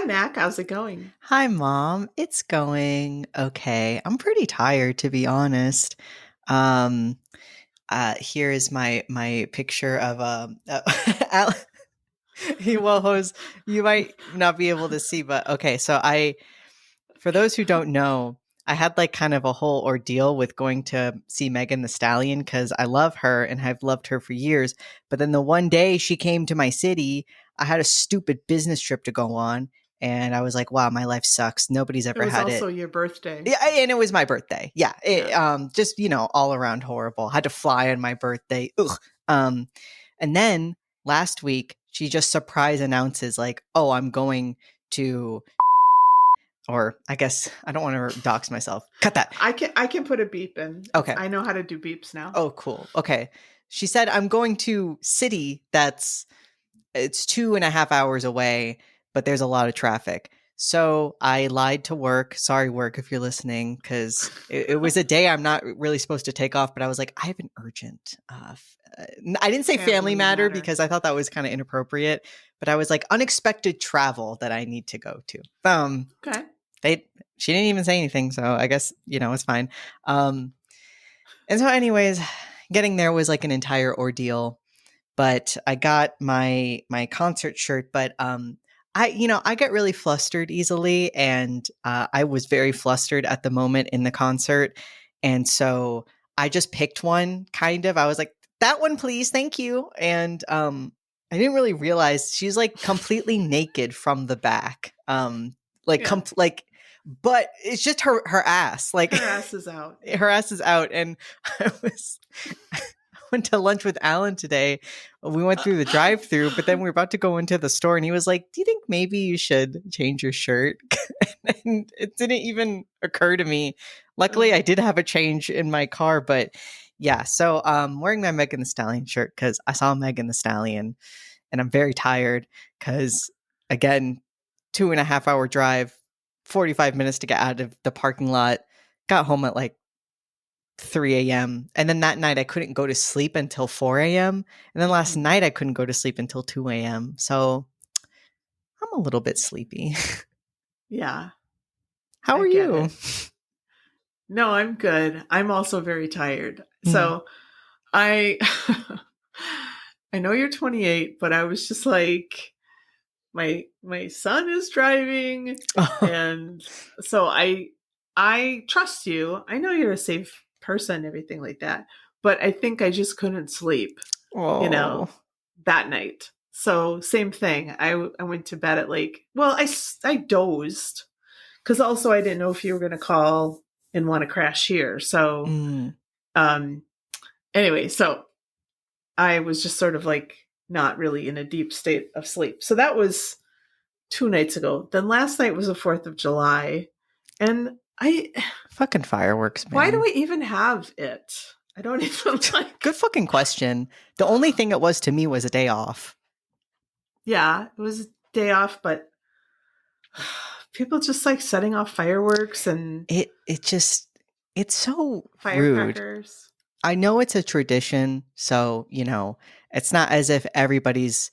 Hi, Mac. How's it going? Hi, Mom. It's going okay. I'm pretty tired, to be honest. Um, Here is my picture of Al- he WoHos. You might not be able to see, but okay. So for those who don't know, I had like kind of a whole ordeal with going to see Megan Thee Stallion because I love her and I've loved her for years. But then the one day she came to my city, I had a stupid business trip to go on. And I was like, wow, my life sucks. Nobody's It ever was had also it. your birthday. Yeah, and it was my birthday. Yeah, Yeah. just all around horrible. Had to fly on my birthday. Ugh. Um, and then last week she just surprise announces like, "Oh, I'm going to," or I guess I don't want to dox myself. Cut that. I can put a beep in. Okay. I know how to do beeps now. Oh, cool. Okay. She said, "I'm going to city it's 2.5 hours away, but there's a lot of traffic." So I lied to work. Sorry, work, if you're listening, because it was a day I'm not really supposed to take off. But I was like, I have an urgent. I didn't say family matter because I thought that was kind of inappropriate. But I was like unexpected travel that I need to go to. Okay. She didn't even say anything, so I guess it's fine. And so, anyways, getting there was like an entire ordeal. But I got my concert shirt. But I get really flustered easily, and I was very flustered at the moment in the concert, and so I just picked one. Kind of, I was like, that one, please, thank you. And I didn't really realize she's like completely naked from the back, like Yeah. but it's just her ass, like Her ass is out. her ass is out, and I went to lunch with Alan today. We went through the drive-through, but then we were about to go into the store, and he was like, "Do you think maybe you should change your shirt?" And it didn't even occur to me. Luckily, I did have a change in my car, but yeah. So, wearing my Megan Thee Stallion shirt because I saw Megan Thee Stallion, and I'm very tired because, again, 2.5 hour drive, 45 minutes to get out of the parking lot. Got home at like 3 a.m. And then that night I couldn't go to sleep until 4 a.m. And then last night I couldn't go to sleep until 2 a.m. So I'm a little bit sleepy. Yeah. How are you? No, I'm good. I'm also very tired. So I I know you're 28, but I was just like my son is driving and so I trust you. I know you're a safe person and everything like that, but I think I just couldn't sleep, that night. So same thing. I went to bed at I dozed because also I didn't know if you were going to call and want to crash here. So, anyway, so I was just sort of like not really in a deep state of sleep. So that was 2 nights ago. Then last night was the 4th of July. And fucking fireworks, man. Why do we even have it? I don't even like. Good fucking question. The only thing it was to me was a day off. Yeah, it was a day off, but people just like setting off fireworks and it's so firecrackers. Rude. I know it's a tradition, so it's not as if everybody's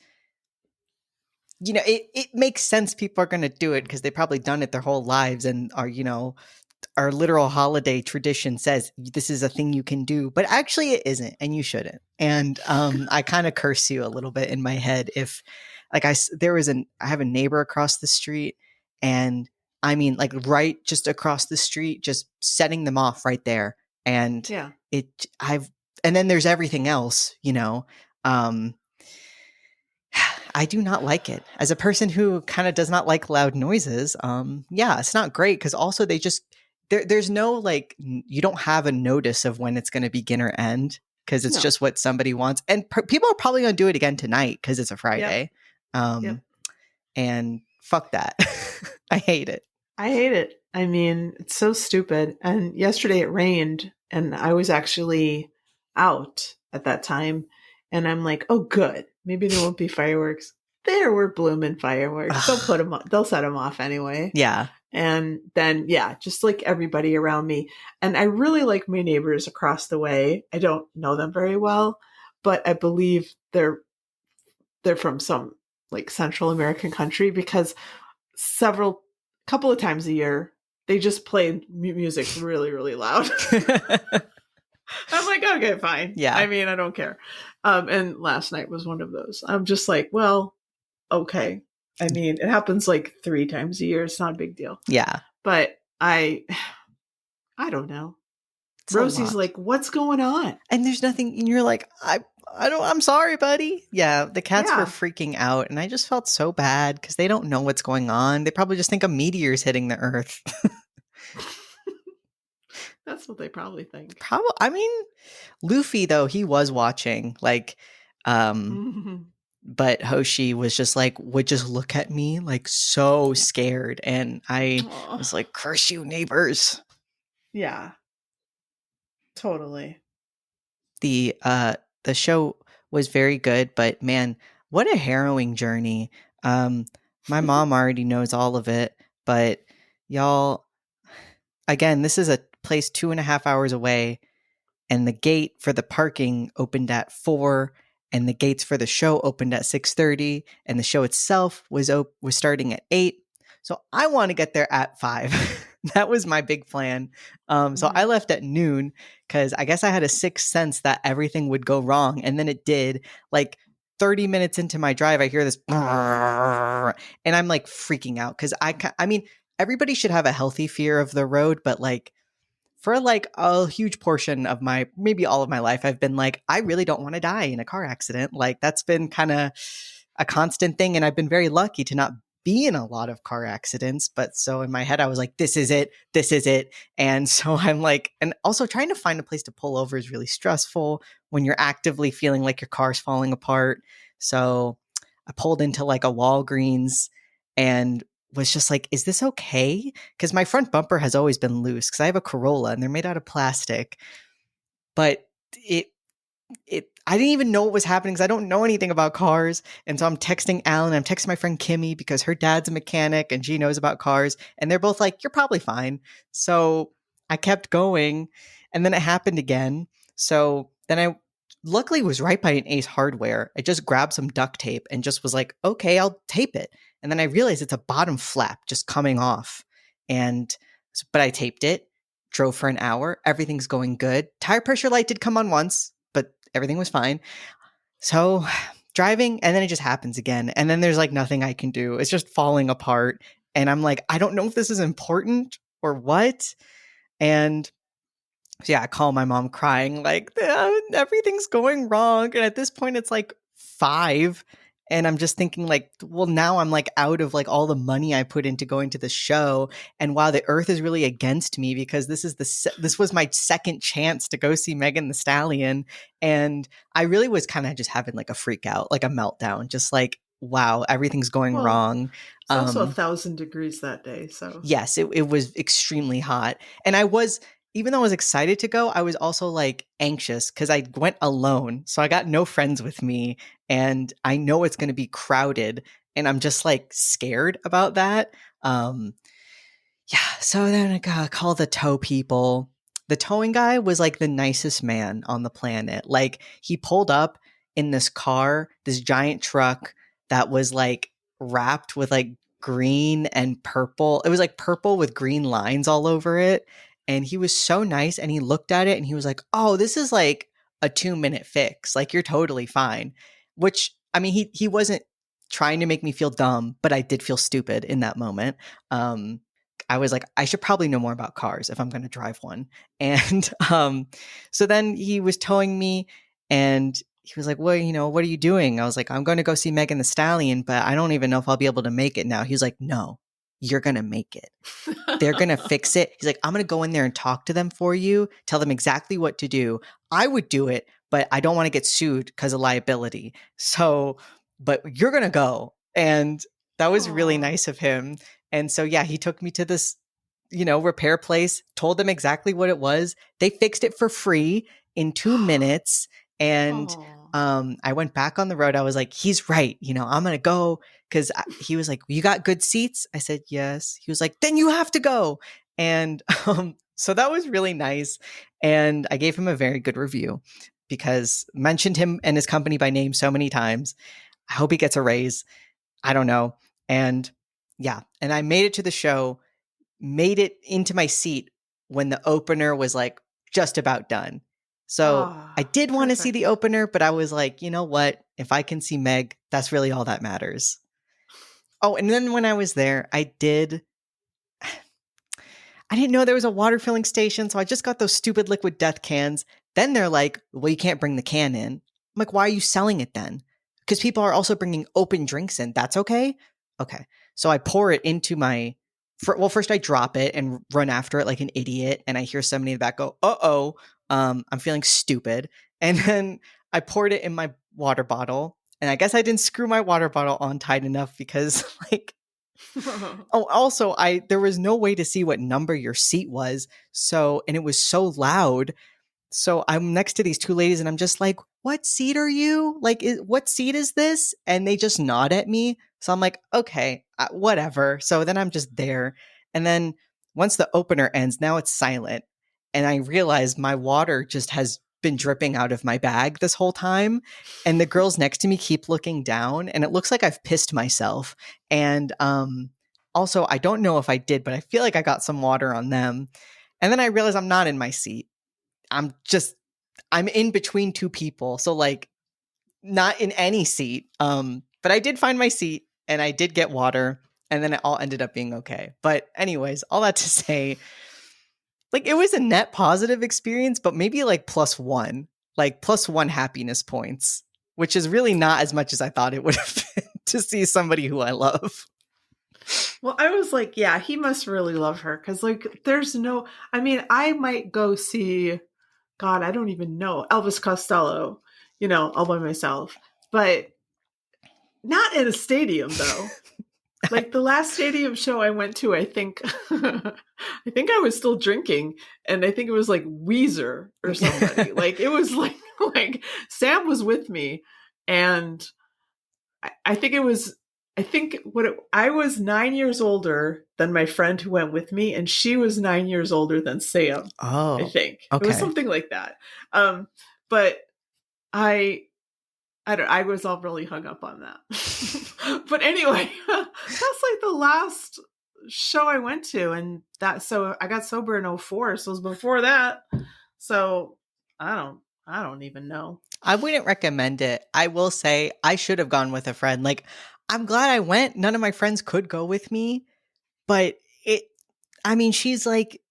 it makes sense people are going to do it because they've probably done it their whole lives and are our literal holiday tradition says this is a thing you can do, but actually it isn't, and you shouldn't. And I kind of curse you a little bit in my head if like I have a neighbor across the street, and I mean like right just across the street, just setting them off right there. And yeah, and then there's everything else, I do not like it. As a person who kind of does not like loud noises, it's not great because also they just there's no like you don't have a notice of when it's going to begin or end because it's just what somebody wants, and people are probably going to do it again tonight because it's a Friday. And fuck that. I hate it. I mean, it's so stupid. And yesterday it rained, and I was actually out at that time, and I'm like, oh, good. Maybe there won't be fireworks. There were blooming fireworks. They'll set them off anyway. Yeah. And then, just like everybody around me. And I really like my neighbors across the way. I don't know them very well, but I believe they're from some like Central American country because couple of times a year, they just play music really, really loud. I'm like, okay, fine. Yeah. I mean, I don't care. And last night was one of those. I'm just like, well, okay. I mean, it happens like 3 times a year. It's not a big deal. Yeah. But I don't know. It's Rosie's like, what's going on? And there's nothing, and you're like, I'm sorry, buddy. Yeah, the cats were freaking out, and I just felt so bad because they don't know what's going on. They probably just think a meteor's hitting the earth. That's what they probably think. Probably. I mean, Luffy, though, he was watching, like, but Hoshi was just like, would just look at me like so scared. And I was like, curse you, neighbors. Yeah. Totally. The show was very good, but man, what a harrowing journey. My mom already knows all of it, but y'all, again, this is a place 2.5 hours away, and the gate for the parking opened at 4, and the gates for the show opened at 6:30, and the show itself was starting at 8. So I want to get there at 5. That was my big plan. So I left at noon because I guess I had a sixth sense that everything would go wrong. And then it did. Like 30 minutes into my drive, I hear this and I'm like freaking out because I mean, everybody should have a healthy fear of the road, but like for like a huge portion of maybe all of my life, I've been like, I really don't want to die in a car accident. Like that's been kind of a constant thing. And I've been very lucky to not be in a lot of car accidents. But so in my head, I was like, this is it. This is it. And so I'm like, and also trying to find a place to pull over is really stressful when you're actively feeling like your car's falling apart. So I pulled into like a Walgreens and was just like, is this okay? Because my front bumper has always been loose because I have a Corolla and they're made out of plastic. But I didn't even know what was happening because I don't know anything about cars. And so I'm texting Alan. I'm texting my friend Kimmy because her dad's a mechanic and she knows about cars. And they're both like, you're probably fine. So I kept going. And then it happened again. So then I luckily was right by an Ace Hardware. I just grabbed some duct tape and just was like, okay, I'll tape it. And then I realized it's a bottom flap just coming off. But I taped it, drove for an hour. Everything's going good. Tire pressure light did come on once, but everything was fine. So driving, and then it just happens again. And then there's like nothing I can do. It's just falling apart. And I'm like, I don't know if this is important or what. And so yeah, I call my mom crying, like, everything's going wrong. And at this point, it's like 5. And I'm just thinking like, well, now I'm like out of like all the money I put into going to the show. And wow, the earth is really against me because this was my second chance to go see Megan Thee Stallion. And I really was kind of just having like a freak out, like a meltdown, just like, wow, everything's going wrong. It's also 1,000 degrees that day. So yes, it was extremely hot. And even though I was excited to go, I was also like anxious because I went alone. So I got no friends with me and I know it's going to be crowded and I'm just like scared about that. Yeah. So then I got call the tow people. The towing guy was like the nicest man on the planet. Like he pulled up in this car, this giant truck that was like wrapped with like green and purple. It was like purple with green lines all over it. And he was so nice and he looked at it and he was like, oh, this is like a 2-minute fix. Like you're totally fine. Which, I mean, he wasn't trying to make me feel dumb, but I did feel stupid in that moment. I was like, I should probably know more about cars if I'm going to drive one. And so then he was towing me and he was like, well, what are you doing? I was like, I'm going to go see Megan Thee Stallion, but I don't even know if I'll be able to make it now. He was like, no, you're going to make it. They're going to fix it. He's like, I'm going to go in there and talk to them for you, tell them exactly what to do. I would do it, but I don't want to get sued because of liability. So, but you're going to go. And that was really nice of him. And so, yeah, he took me to this, repair place, told them exactly what it was. They fixed it for free in 2 minutes. And I went back on the road. I was like, he's right. I'm going to go. Because he was like, you got good seats? I said, yes. He was like, then you have to go. And so that was really nice. And I gave him a very good review because mentioned him and his company by name so many times. I hope he gets a raise. I don't know. And Yeah. And I made it to the show, made it into my seat when the opener was like just about done. So I Ah, did want to see the perfect. opener, but I was like, you know what? If I can see Meg, that's really all that matters. Oh, and then when I was there, I didn't know there was a water filling station, so I just got those stupid liquid death cans. Then they're like, well, you can't bring the can in. I'm like, why are you selling it then? Because people are also bringing open drinks in. That's okay? Okay. So I pour it into my. First I drop it and run after it like an idiot, and I hear somebody in the back go, "Uh-oh, I'm feeling stupid." And then I poured it in my water bottle, and I guess I didn't screw my water bottle on tight enough because like oh, also, there was no way to see what number your seat was. So, and it was so loud. So I'm next to these two ladies and I'm just like, what seat are you? Like, what seat is this? And they just nod at me. So I'm like, okay, whatever. So then I'm just there. And then once the opener ends, now it's silent. And I realize my water just has been dripping out of my bag this whole time. And the girls next to me keep looking down and it looks like I've pissed myself. And also, I don't know if I did, but I feel like I got some water on them. And then I realize I'm not in my seat. I'm in between two people. So like not in any seat. But I did find my seat and I did get water and then it all ended up being okay. But anyways, all that to say, like it was a net positive experience, but maybe like +1 happiness points, which is really not as much as I thought it would have been to see somebody who I love. Well, I was like, yeah, he must really love her because, like, there's no. I mean, I might go see, God, I don't even know, Elvis Costello, all by myself, but not in a stadium, though. Like the last stadium show I went to, I think, I think I was still drinking, and I think it was like Weezer or somebody. Like it was like Sam was with me, and I think it was. I was 9 years older than my friend who went with me, and she was 9 years older than Sam. I Oh, think it was okay. something like that. But I was all really hung up on that. But anyway, that's like the last show I went to, and so I got sober in 04, so it was before that. So I don't even know. I wouldn't recommend it. I will say I should have gone with a friend. Like, I'm glad I went. None of my friends could go with me, but she's like,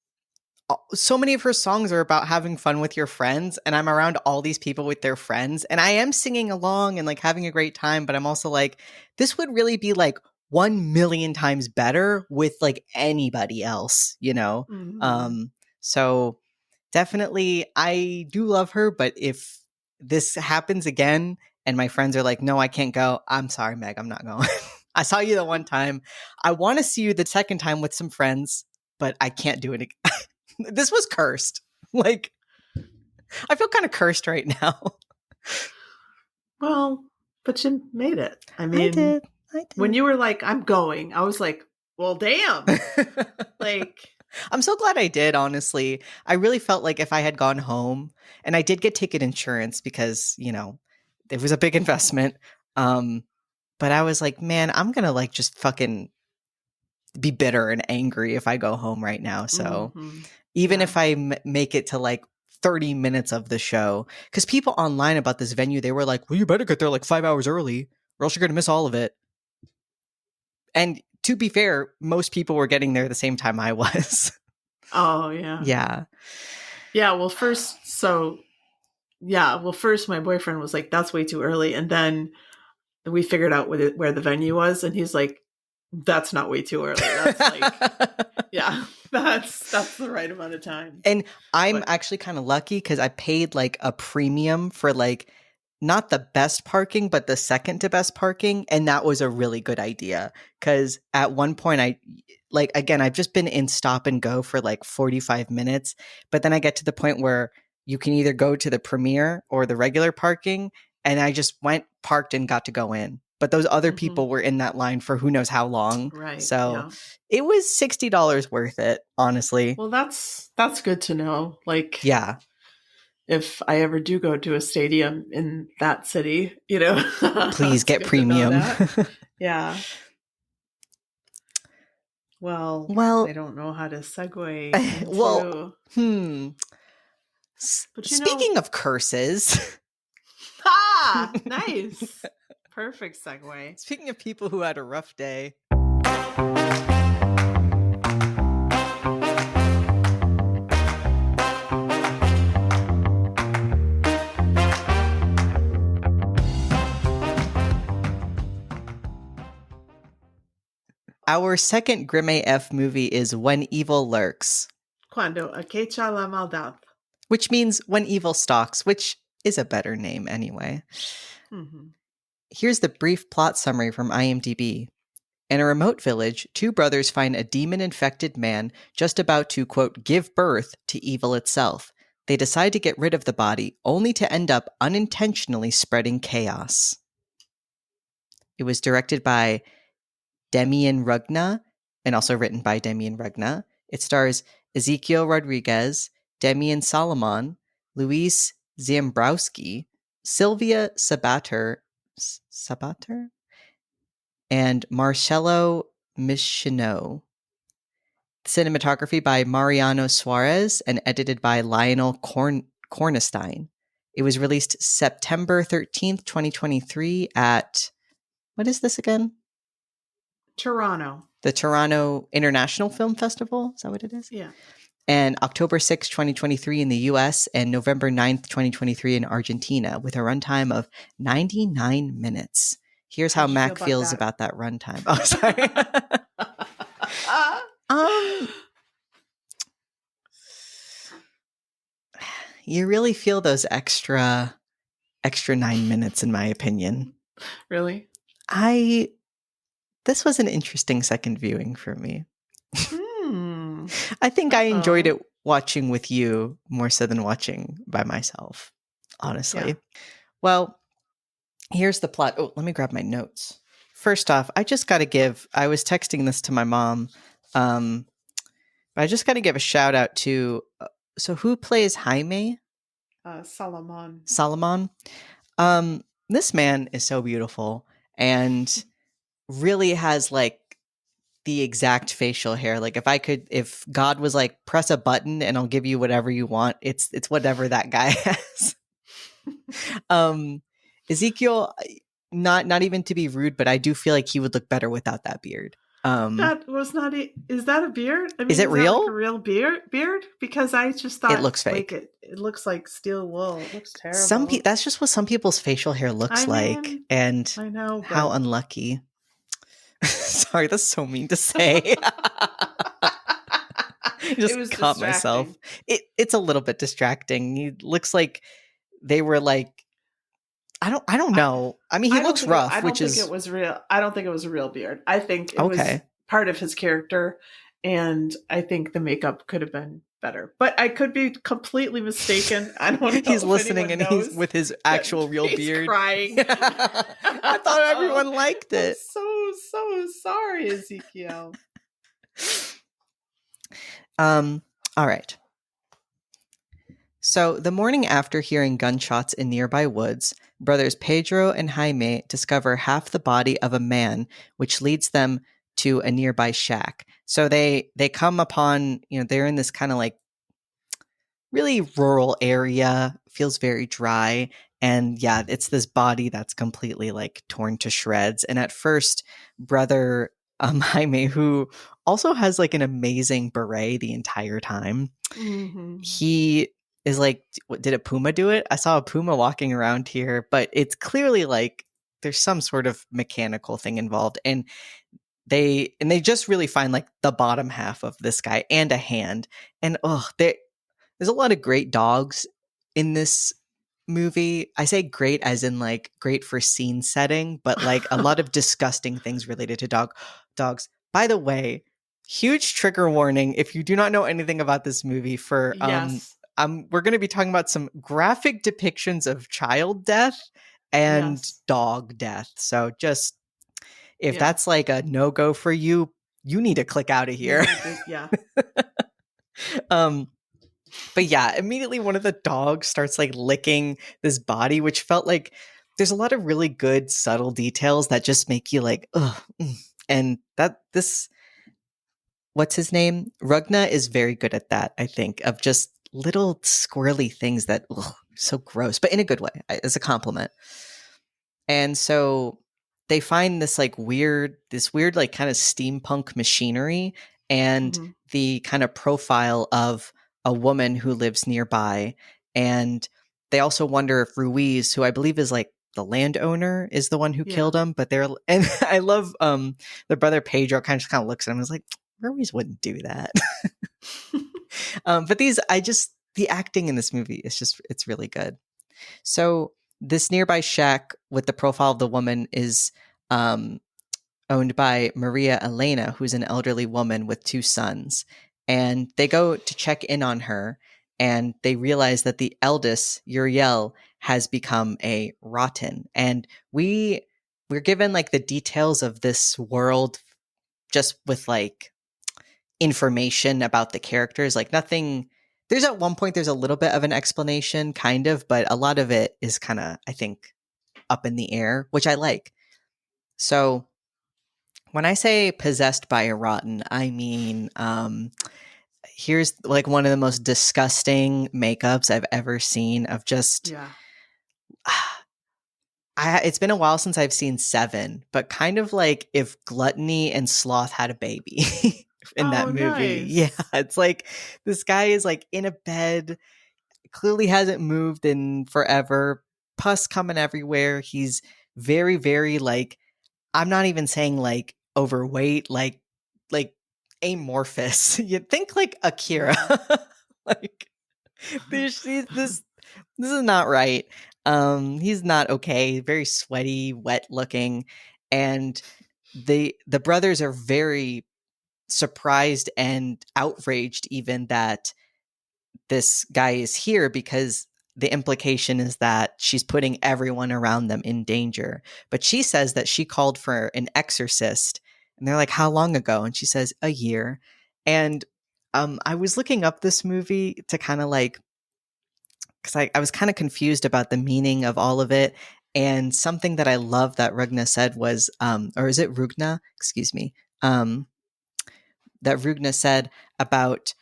so many of her songs are about having fun with your friends. And I'm around all these people with their friends. And I am singing along and like having a great time. But I'm also like, this would really be like 1 million times better with like anybody else, you know? Mm-hmm. So definitely, I do love her. But if this happens again and my friends are like, no, I can't go, I'm sorry, Meg, I'm not going. I saw you the one time. I want to see you the second time with some friends, but I can't do it again. This was cursed. Like, I feel kind of cursed right now. Well, but you made it. I I mean, did. when you were like, I'm going, I was like, well, damn. Like, I'm so glad I did, honestly. I really felt like if I had gone home, and I did get ticket insurance because, it was a big investment. But I was like, man, I'm going to like just fucking be bitter and angry if I go home right now. So mm-hmm. even Yeah. if I make it to like 30 minutes of the show, because people online about this venue, they were like, well, you better get there like 5 hours early or else you're going to miss all of it. And to be fair, most people were getting there the same time I was. Oh, yeah. Yeah. Yeah. Well, first my boyfriend was like, that's way too early. And then we figured out where the venue was. And he's like, that's not way too early. That's like, yeah, that's the right amount of time. And I'm actually kind of lucky because I paid like a premium for like not the best parking, but the second to best parking. And that was a really good idea. Because at one point, I've just been in stop and go for like 45 minutes. But then I get to the point where you can either go to the premiere or the regular parking. And I just went, parked, and got to go in. But those other people were in that line for who knows how long. Right. So it was $60 worth it, honestly. Well, that's good to know. Like, yeah. If I ever do go to a stadium in that city, please get premium. Yeah. Well, Well, I don't know how to segue into. well, But speaking of curses, nice, perfect segue. speaking of people who had a rough day. Our second Grim AF movie is When Evil Lurks. Cuando acecha la maldad. Which means When Evil Stalks, which is a better name anyway. Mm-hmm. Here's the brief plot summary from IMDb. In a remote village, two brothers find a demon-infected man just about to, quote, give birth to evil itself. They decide to get rid of the body, only to end up unintentionally spreading chaos. It was directed by Demian Rugna, and also written by Demian Rugna. It stars Ezekiel Rodriguez, Demian Solomon, Luis Zambrowski, Sylvia Sabater, and Marcelo Michino. Cinematography by Mariano Suarez and edited by Lionel Cornestein. It was released September 13th, 2023 at, what is this again? Toronto. The Toronto International Film Festival. Is that what it is? Yeah. And October 6th, 2023 in the US and November 9th, 2023 in Argentina with a runtime of 99 minutes. Here's how Mac feels about that runtime. Oh, sorry. You really feel those extra 9 minutes, in my opinion. Really? This was an interesting second viewing for me. I think I enjoyed it watching with you more so than watching by myself, honestly. Yeah. Well, here's the plot. Oh, let me grab my notes. First off, I just got to I was texting this to my mom, but I just got to give a shout out to, so who plays Jaime? Solomon. This man is so beautiful and really has like the exact facial hair. Like if God was like, press a button and I'll give you whatever you want, it's whatever that guy has. Ezekiel, not even to be rude, but I do feel like he would look better without that beard. That was not is that a beard? I mean, is it real? That like a real beard? Because I just thought it looks fake. Like it looks like steel wool. It looks terrible. That's just what some people's facial hair looks like. And I know how unlucky. Sorry, that's so mean to say. Just caught myself. It's a little bit distracting. He looks like they were like, I don't know. I mean, he looks rough, I don't think it was real. I don't think it was a real beard. I think it was part of his character, and I think the makeup could have been better. But I could be completely mistaken. I don't know. He's listening and he's with his actual real beard. Crying. I thought everyone liked it. I'm so sorry, Ezekiel. All right. So the morning after hearing gunshots in nearby woods, brothers Pedro and Jaime discover half the body of a man, which leads them to a nearby shack. So they come upon, they're in this kind of like really rural area, feels very dry. And yeah, it's this body that's completely like torn to shreds. And at first, brother Jaime, who also has like an amazing beret the entire time, he is like, did a puma do it? I saw a puma walking around here, but it's clearly like there's some sort of mechanical thing involved. And they just really find like the bottom half of this guy and a hand. And there's a lot of great dogs in this movie. I say great as in like great for scene setting, but like a lot of disgusting things related to dogs. By the way, huge trigger warning if you do not know anything about this movie. For yes. We're going to be talking about some graphic depictions of child death and dog death. So just if that's like a no-go for you, you need to click out of here. Yeah. But yeah, immediately one of the dogs starts like licking this body, which felt like there's a lot of really good subtle details that just make you like, ugh. And what's his name? Rugna is very good at that, I think, of just little squirrely things that, so gross, but in a good way, as a compliment. And so they find this weird, like kind of steampunk machinery and Mm-hmm. the kind of profile of a woman who lives nearby. And they also wonder if Ruiz, who I believe is like the landowner, is the one who killed him. But and I love the brother Pedro kind of looks at him and is like, Ruiz wouldn't do that. But the acting in this movie is it's really good. So this nearby shack with the profile of the woman is owned by Maria Elena, who's an elderly woman with 2 sons. And they go to check in on her, and they realize that the eldest, Uriel, has become a rotten. And we're given the details of this world just with information about the characters, nothing. There's at one point, there's a little bit of an explanation, kind of, but a lot of it is kind of, I think, up in the air, which I like. So when I say possessed by a rotten, I mean, here's one of the most disgusting makeups I've ever seen of just, it's been a while since I've seen Seven, but kind of if Gluttony and Sloth had a baby. In that movie. Nice. Yeah. It's this guy is in a bed, clearly hasn't moved in forever, pus coming everywhere. He's very, very I'm not even saying overweight, amorphous. You'd think Akira. This is not right. He's not okay. Very sweaty, wet looking. And the brothers are very surprised and outraged even that this guy is here, because the implication is that she's putting everyone around them in danger. But she says that she called for an exorcist, and they're like, how long ago? And she says, a year. And I was looking up this movie to kind of because I was kind of confused about the meaning of all of it. And something that I love that Rugna said was, or is it Rugna? Excuse me. That Rugna said about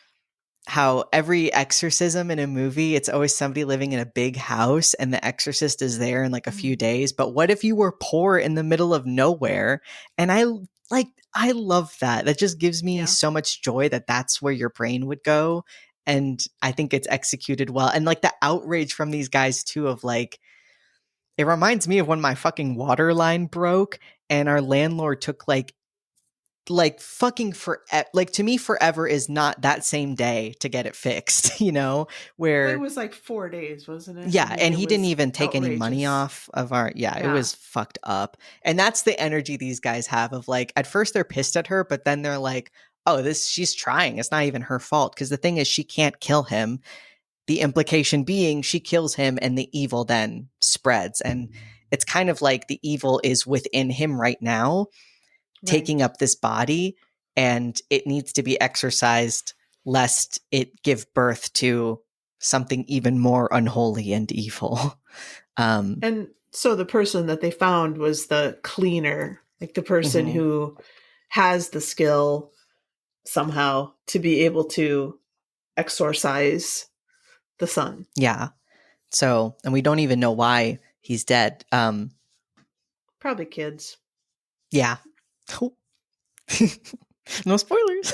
how every exorcism in a movie, it's always somebody living in a big house and the exorcist is there in a few days. But what if you were poor in the middle of nowhere? And I love that. That just gives me so much joy that that's where your brain would go. And I think it's executed well. And the outrage from these guys too of it reminds me of when my fucking water line broke and our landlord took fucking to me forever is not that same day to get it fixed, where it was 4 days, wasn't it? Yeah. And he didn't even take any money off of our, it was fucked up. And that's the energy these guys have of at first they're pissed at her, but then they're like, oh, she's trying. It's not even her fault. Cause the thing is, she can't kill him. The implication being she kills him and the evil then spreads. And it's kind of the evil is within him right now, taking up this body, and it needs to be exorcised lest it give birth to something even more unholy and evil. And so the person that they found was the cleaner, the person who has the skill somehow to be able to exorcise the son. Yeah. So, and we don't even know why he's dead. Probably kids. Yeah. No spoilers.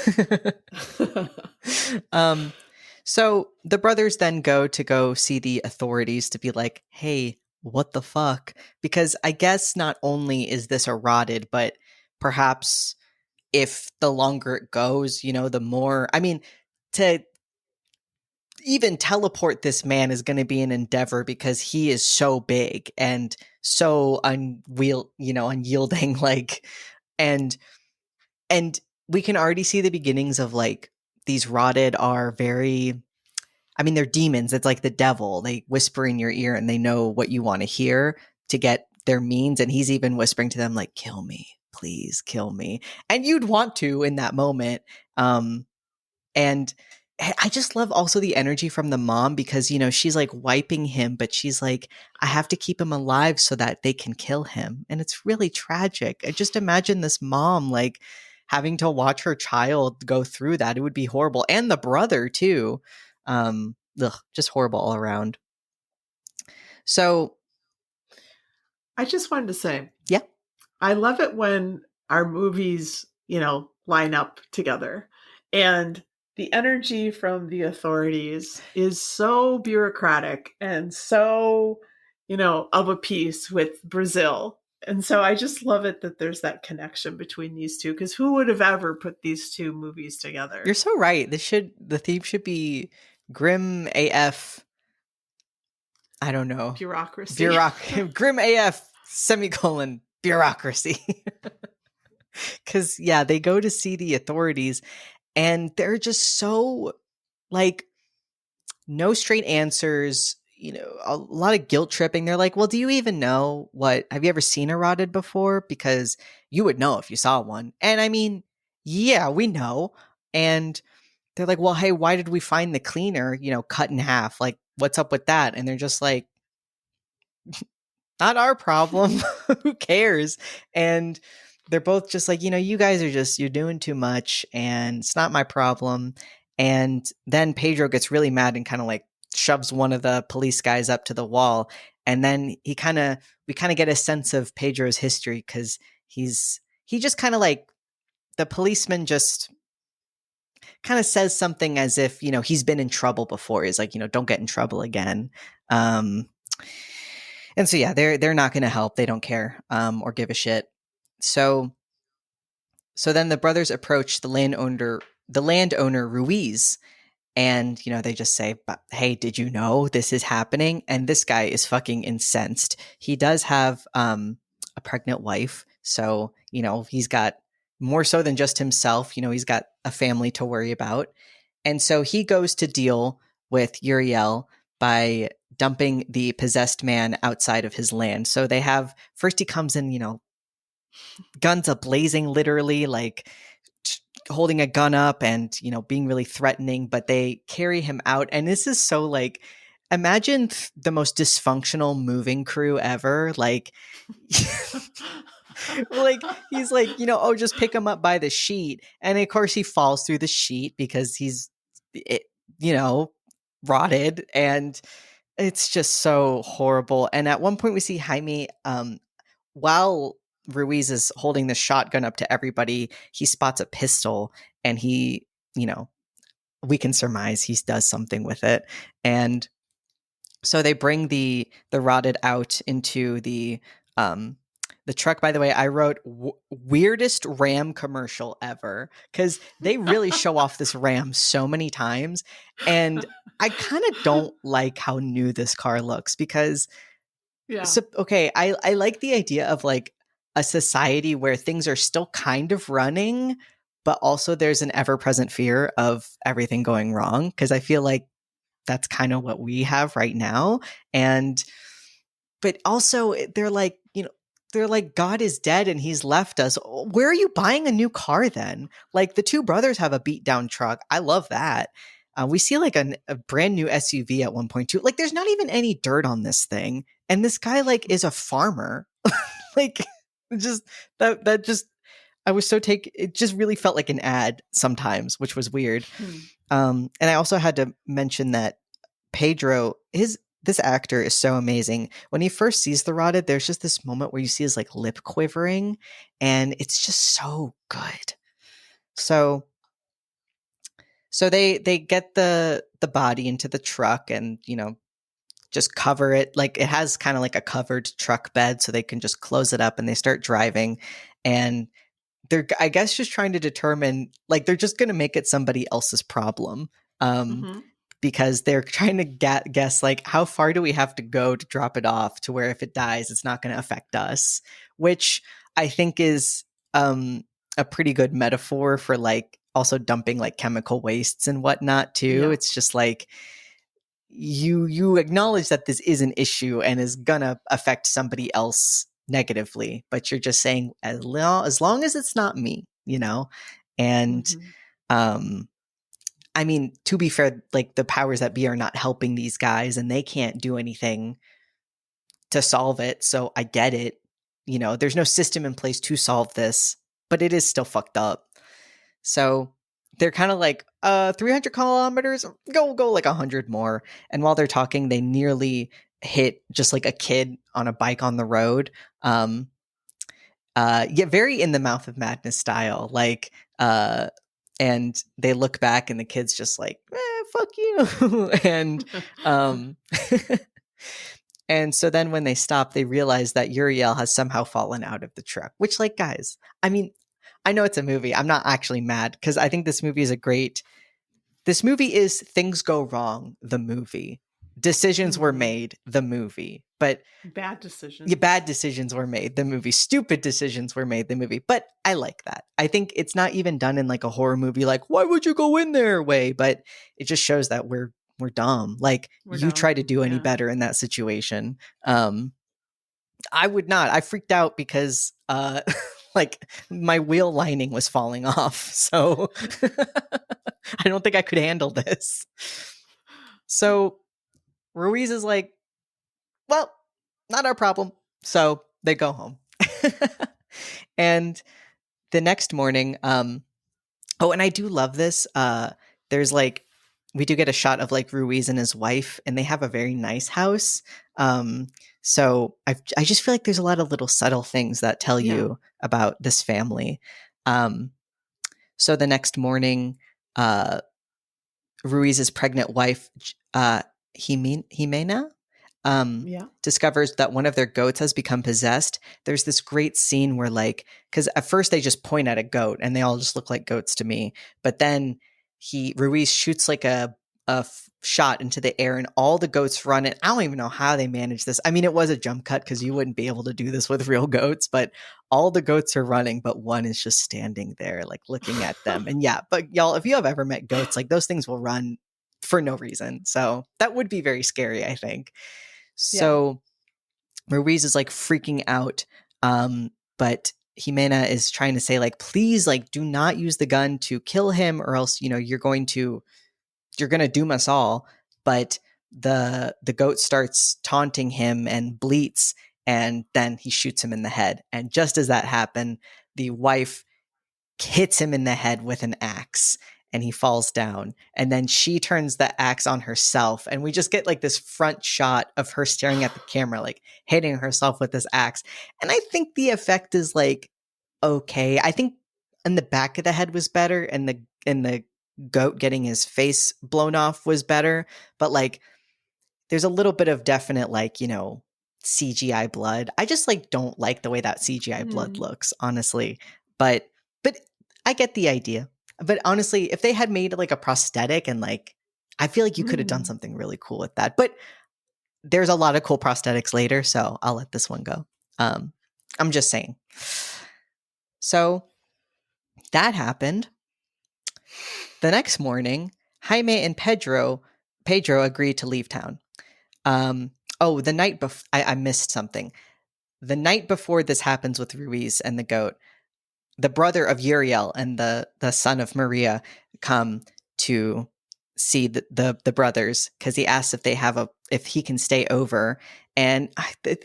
So the brothers then go see the authorities to be like, hey, what the fuck? Because I guess not only is this a rotted, but perhaps if the longer it goes, the more, to even teleport this man is going to be an endeavor because he is so big and so unyielding, and we can already see the beginnings of these rotted are very, they're demons. It's the devil. They whisper in your ear and they know what you want to hear to get their means. And he's even whispering to them kill me, please kill me. And you'd want to in that moment. And I just love also the energy from the mom because, she's wiping him, but she's I have to keep him alive so that they can kill him. And it's really tragic. I just imagine this mom, having to watch her child go through that, it would be horrible. And the brother too. Just horrible all around. So I just wanted to say, yeah, I love it when our movies, line up together. And the energy from the authorities is so bureaucratic and so, of a piece with Brazil. And so I just love it that there's that connection between these two, because who would have ever put these two movies together? you're so right. The theme should be grim AF. I don't know. Bureaucracy. Grim AF semicolon bureaucracy. Because, yeah, they go to see the authorities and they're just so, like, no straight answers, a lot of guilt tripping. They're like, well, do you even know have you ever seen a rotted before? Because you would know if you saw one. And I mean, yeah, we know. And they're like, well, hey, why did we find the cleaner, cut in half? Like, what's up with that? And they're just like, not our problem. Who cares? And they're both just like, you guys you're doing too much and it's not my problem. And then Pedro gets really mad and kind of like shoves one of the police guys up to the wall. And then we kind of get a sense of Pedro's history, because he just kind of like, the policeman just kind of says something as if, he's been in trouble before. He's like, don't get in trouble again. And so, yeah, they're not going to help. They don't care or give a shit. So then the brothers approach the landowner Ruiz, and, they just say, hey, did you know this is happening? And this guy is fucking incensed. He does have a pregnant wife. So, he's got more so than just himself. He's got a family to worry about. And so he goes to deal with Uriel by dumping the possessed man outside of his land. So first he comes in, guns a-blazing, literally, like holding a gun up and, being really threatening, but they carry him out. And this is so like, imagine the most dysfunctional moving crew ever. Like, like he's like, just pick him up by the sheet. And of course he falls through the sheet because he's, rotted, and it's just so horrible. And at one point we see Jaime, while Ruiz is holding the shotgun up to everybody, he spots a pistol, and he, we can surmise he does something with it. And so they bring the rotted out into the truck. By the way, I wrote weirdest Ram commercial ever, because they really show off this Ram so many times. And I kind of don't like how new this car looks, because okay, I like the idea of like a society where things are still kind of running, but also there's an ever-present fear of everything going wrong, because I feel like that's kind of what we have right now. But also they're like, God is dead and he's left us. Where are you buying a new car then? Like, the two brothers have a beat down truck. I love that. We see like a brand new SUV at one point too. Like, there's not even any dirt on this thing. And this guy like is a farmer. Like, just that just, it just really felt like an ad sometimes, which was weird. And I also had to mention that Pedro, this actor is so amazing. When he first sees the rotted, there's just this moment where you see his like lip quivering, and it's just so good. So they get the body into the truck and, just cover it. Like, it has kind of like a covered truck bed, so they can just close it up, and they start driving. And they're, I guess, just trying to determine, like, they're just going to make it somebody else's problem. Because they're trying to guess, like, how far do we have to go to drop it off to where if it dies, it's not going to affect us, which I think is a pretty good metaphor for, like, also dumping, like, chemical wastes and whatnot, too. Yeah. It's just, like, you acknowledge that this is an issue and is going to affect somebody else negatively, but you're just saying, as long as it's not me, And, I mean, to be fair, like, the powers that be are not helping these guys, and they can't do anything to solve it. So I get it. There's no system in place to solve this, but it is still fucked up. So they're kind of like, 300 kilometers, go like 100 more. And while they're talking, they nearly hit just like a kid on a bike on the road. Yeah, very in the Mouth of Madness style. Like, and they look back and the kid's just like, fuck you. And, and so then when they stop, they realize that Uriel has somehow fallen out of the truck, which, like, guys, I mean, I know it's a movie. I'm not actually mad because I think this movie is this movie is Things Go Wrong, the movie. Decisions were made, the movie. But bad decisions. Yeah, bad decisions were made, the movie. Stupid decisions were made, the movie. But I like that. I think it's not even done in like a horror movie, like, why would you go in there way? But it just shows that we're dumb. Like, we're dumb. Try to do any better in that situation. I would not. I freaked out because like my wheel lining was falling off. So I don't think I could handle this. So Ruiz is like, well, not our problem. So they go home. And the next morning, and I do love this. There's like, we do get a shot of like Ruiz and his wife, and they have a very nice house. So I just feel like there's a lot of little subtle things that tell you about this family. So the next morning, Ruiz's pregnant wife, Jimena, discovers that one of their goats has become possessed. There's this great scene where, like, because at first they just point at a goat and they all just look like goats to me, but then Ruiz shoots like a shot into the air and all the goats run it. I don't even know how they managed this. I mean, it was a jump cut because you wouldn't be able to do this with real goats, but all the goats are running, but one is just standing there, like looking at them. And but y'all, if you have ever met goats, like those things will run for no reason. So that would be very scary, I think. So Ruiz is like freaking out. But Jimena is trying to say, like, please, like, do not use the gun to kill him or else, you're going to doom us all. But the goat starts taunting him and bleats, and then he shoots him in the head. And just as that happened, the wife hits him in the head with an axe and he falls down. And then she turns the axe on herself. And we just get like this front shot of her staring at the camera, like hitting herself with this axe. And I think the effect is like, okay. I think in the back of the head was better, and the goat getting his face blown off was better. But like, there's a little bit of definite, like, CGI blood. I just like don't like the way that CGI blood looks, honestly. But I get the idea. But honestly, if they had made like a prosthetic and like, I feel like you could have done something really cool with that. But there's a lot of cool prosthetics later, so I'll let this one go. I'm just saying. So that happened. The next morning, Jaime and Pedro agreed to leave town. The night before, I missed something. The night before this happens with Ruiz and the goat, the brother of Uriel and the son of Maria come to see the brothers because he asks if he can stay over. And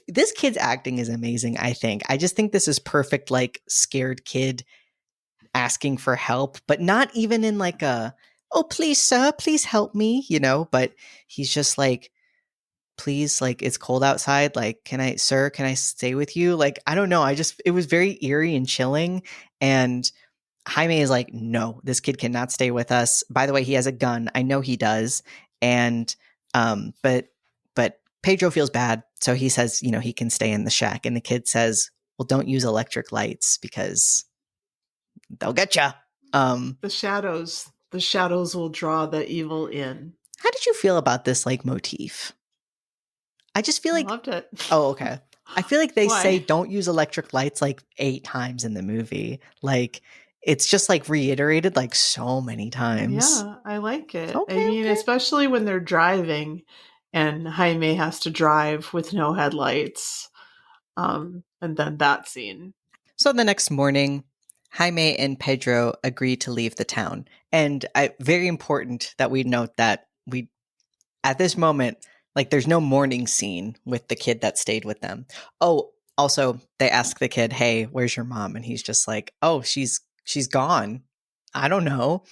this kid's acting is amazing, I think. I just think this is perfect, like, scared kid asking for help, but not even in like a, oh, please, sir, please help me, but he's just like, please, like, it's cold outside. Like, can I stay with you? Like, I don't know. It was very eerie and chilling. And Jaime is like, no, this kid cannot stay with us. By the way, he has a gun. I know he does. And, but Pedro feels bad. So he says, he can stay in the shack. And the kid says, well, don't use electric lights because they'll get you. The shadows will draw the evil in. How did you feel about this, like, motif? I just feel like I loved it. Oh, okay. I feel like they say don't use electric lights like 8 times in the movie. Like, it's just like reiterated like so many times. Yeah, I like it. Okay, I mean, especially when they're driving and Jaime has to drive with no headlights. And then that scene. So the next morning, Jaime and Pedro agree to leave the town. And very important that we note that at this moment, like, there's no morning scene with the kid that stayed with them. Oh, also, they ask the kid, hey, where's your mom? And he's just like, oh, she's gone. I don't know.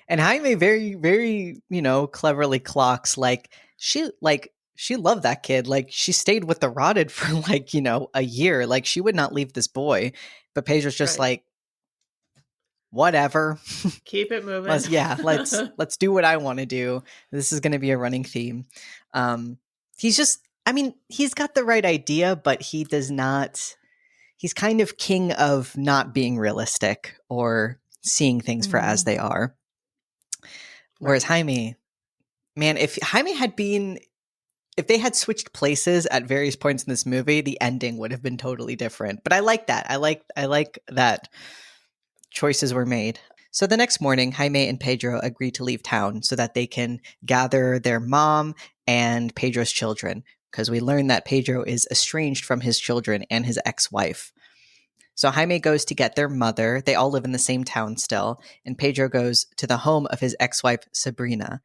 And Jaime very, very, cleverly clocks she loved that kid. Like she stayed with the rotted for a year. Like she would not leave this boy. But Pedro's just Right. Whatever. Keep it moving. let's do what I want to do. This is going to be a running theme. He's just, he's got the right idea, but he does not. He's kind of king of not being realistic or seeing things for as they are. Whereas Jaime, man, if they had switched places at various points in this movie, the ending would have been totally different. But I like that. I like that choices were made. So the next morning, Jaime and Pedro agree to leave town so that they can gather their mom and Pedro's children, because we learn that Pedro is estranged from his children and his ex-wife. So Jaime goes to get their mother. They all live in the same town still. And Pedro goes to the home of his ex-wife, Sabrina.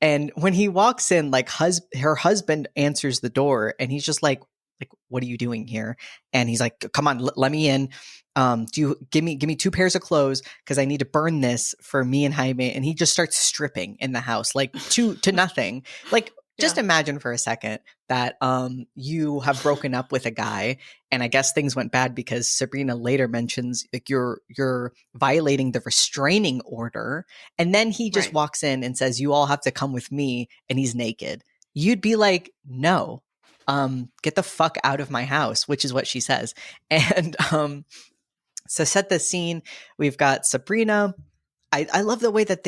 And when he walks in, her husband answers the door and he's just like, what are you doing here? And he's like, come on, let me in. Do you give me 2 pairs of clothes because I need to burn this for me and Jaime. And he just starts stripping in the house, to nothing. Just imagine for a second that you have broken up with a guy, and I guess things went bad because Sabrina later mentions you're violating the restraining order, and then he just walks in and says, "You all have to come with me," and he's naked. You'd be like, "No, get the fuck out of my house," which is what she says. And so set the scene. We've got Sabrina. I love the way that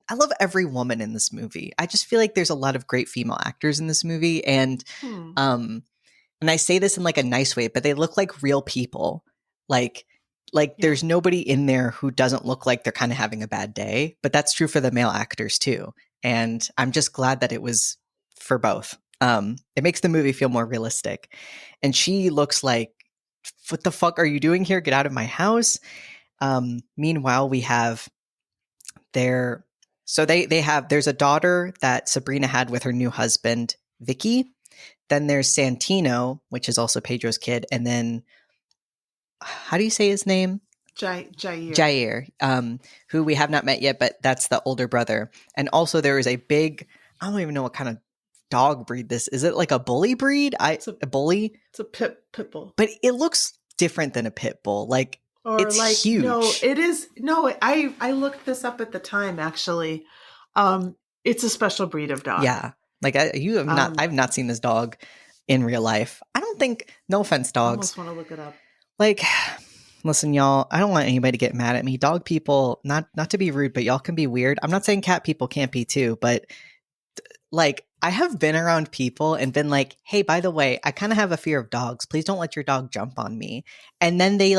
I love every woman in this movie. I just feel like there's a lot of great female actors in this movie. And I say this in a nice way, but they look like real people. There's nobody in there who doesn't look like they're kind of having a bad day, but that's true for the male actors too. And I'm just glad that it was for both. It makes the movie feel more realistic. And she looks like, what the fuck are you doing here? Get out of my house. Meanwhile, we have there's a daughter that Sabrina had with her new husband, Vicky. Then there's Santino, which is also Pedro's kid. And then, how do you say his name? Jair, who we have not met yet, but that's the older brother. And also there is a big, I don't even know what kind of dog breed this is. It like a bully breed? It's a bully? It's a pit bull. But it looks different than a pit bull. It's huge. No, it is. No, I looked this up at the time, actually. It's a special breed of dog. Yeah. I've not seen this dog in real life. I don't think, no offense, dogs. I almost want to look it up. Listen, y'all, I don't want anybody to get mad at me. Dog people, not to be rude, but y'all can be weird. I'm not saying cat people can't be too, but I have been around people and been like, hey, by the way, I kind of have a fear of dogs. Please don't let your dog jump on me. And then they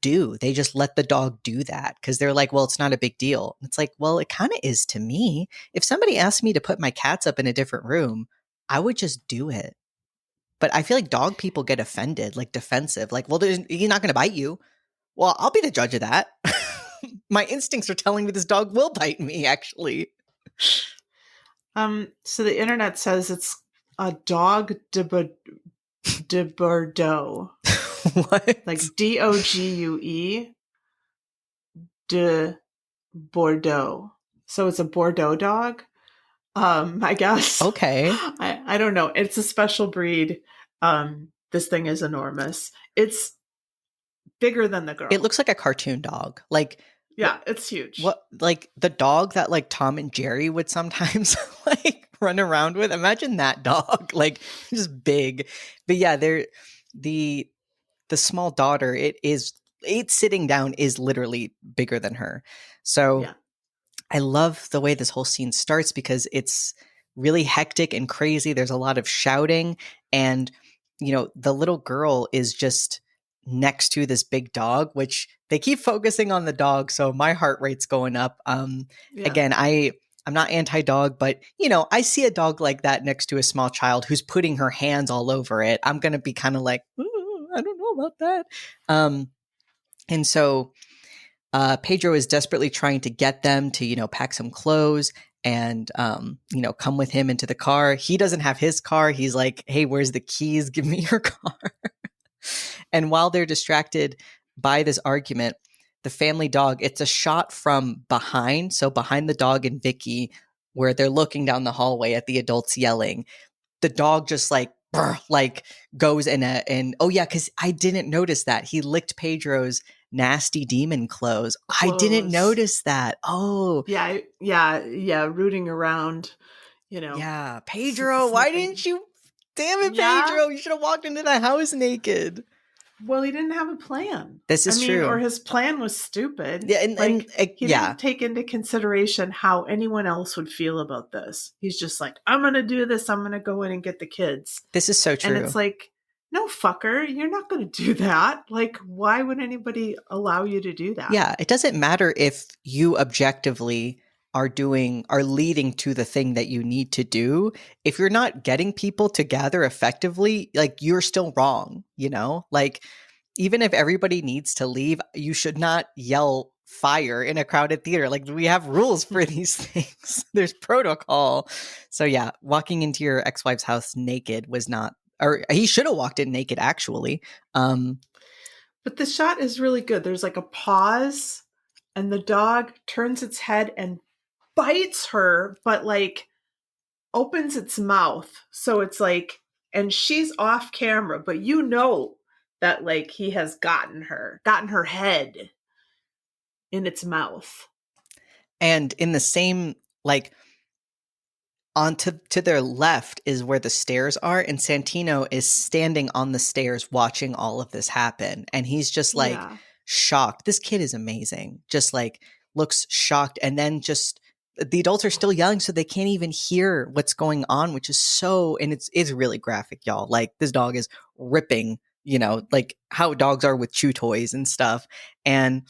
they just let the dog do that because they're like, well, it's not a big deal. And it's like, well, it kind of is to me. If somebody asked me to put my cats up in a different room, I would just do it. But I feel like dog people get offended, defensive. Well, he's not going to bite you. Well, I'll be the judge of that. My instincts are telling me this dog will bite me, actually. So the internet says it's a dog de Bordeaux. What? DOGUE de Bordeaux. So it's a Bordeaux dog. I guess. Okay. I don't know. It's a special breed. This thing is enormous. It's bigger than the girl. It looks like a cartoon dog. Yeah, it's huge. What, the dog that Tom and Jerry would sometimes run around with? Imagine that dog, just big. But yeah, the small daughter, it's sitting down is literally bigger than her. So yeah. I love the way this whole scene starts because it's really hectic and crazy. There's a lot of shouting, and the little girl is just next to this big dog, which they keep focusing on the dog, so my heart rate's going up. Again, I'm not anti-dog, but I see a dog like that next to a small child who's putting her hands all over it. I'm gonna be kind of like, I don't know about that. And so Pedro is desperately trying to get them to pack some clothes and come with him into the car. He doesn't have his car. He's like, hey, where's the keys? Give me your car. And while they're distracted by this argument, the family dog, it's a shot from behind. So behind the dog and Vicky, where they're looking down the hallway at the adults yelling, the dog just like, like goes and oh yeah, because I didn't notice that. He licked Pedro's nasty demon clothes. I didn't notice that. Oh. Yeah, rooting around, Yeah, Pedro, why didn't you? Damn it, Pedro, you should have walked into the house naked. Well, he didn't have a plan. This is true. Or his plan was stupid. Yeah, he didn't take into consideration how anyone else would feel about this. He's just like, I'm going to do this. I'm going to go in and get the kids. This is so true. And it's like, no, fucker, you're not going to do that. Like, why would anybody allow you to do that? Yeah, it doesn't matter if you objectively are leading to the thing that you need to do. If you're not getting people to gather effectively, like, you're still wrong, Like, even if everybody needs to leave, you should not yell fire in a crowded theater. Like, we have rules for these things. There's protocol. So yeah, walking into your ex-wife's house naked was not, or he should have walked in naked actually. But the shot is really good. There's like a pause and the dog turns its head and bites her, but like opens its mouth. So it's like, and she's off camera, but that like he has gotten her head in its mouth. And in the same, like, to their left is where the stairs are, and Santino is standing on the stairs watching all of this happen. And he's just like shocked. This kid is amazing. Just like looks shocked. And then just the adults are still yelling, so they can't even hear what's going on, which is and it's really graphic, y'all. Like, this dog is ripping, like how dogs are with chew toys and stuff. And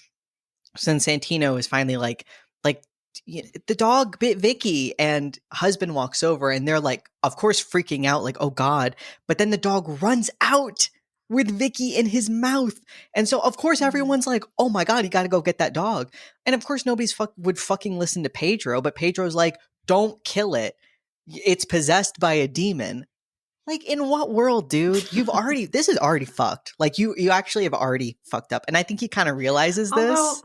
since Santino is finally like the dog bit Vicky, and husband walks over and they're like, of course, freaking out, like, oh God. But then the dog runs out with Vicky in his mouth. And so of course everyone's like, oh my God, you got to go get that dog. And of course nobody's would fucking listen to Pedro, but Pedro's like, don't kill it. It's possessed by a demon. Like, in what world, dude? This is already fucked. Like, you actually have already fucked up. And I think he kind of realizes this.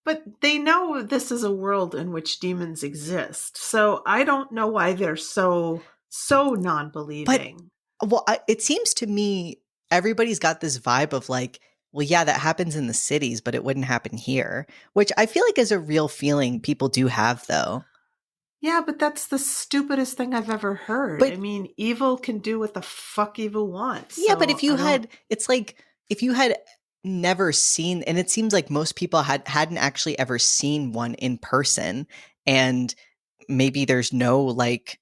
But they know this is a world in which demons exist. So I don't know why they're so non-believing. But, it seems to me everybody's got this vibe of like, well, yeah, that happens in the cities, but it wouldn't happen here. Which I feel like is a real feeling people do have, though. Yeah, but that's the stupidest thing I've ever heard. But, I mean, evil can do what the fuck evil wants. Yeah, so but if you had never seen, and it seems like most people hadn't actually ever seen one in person, and maybe there's no, like,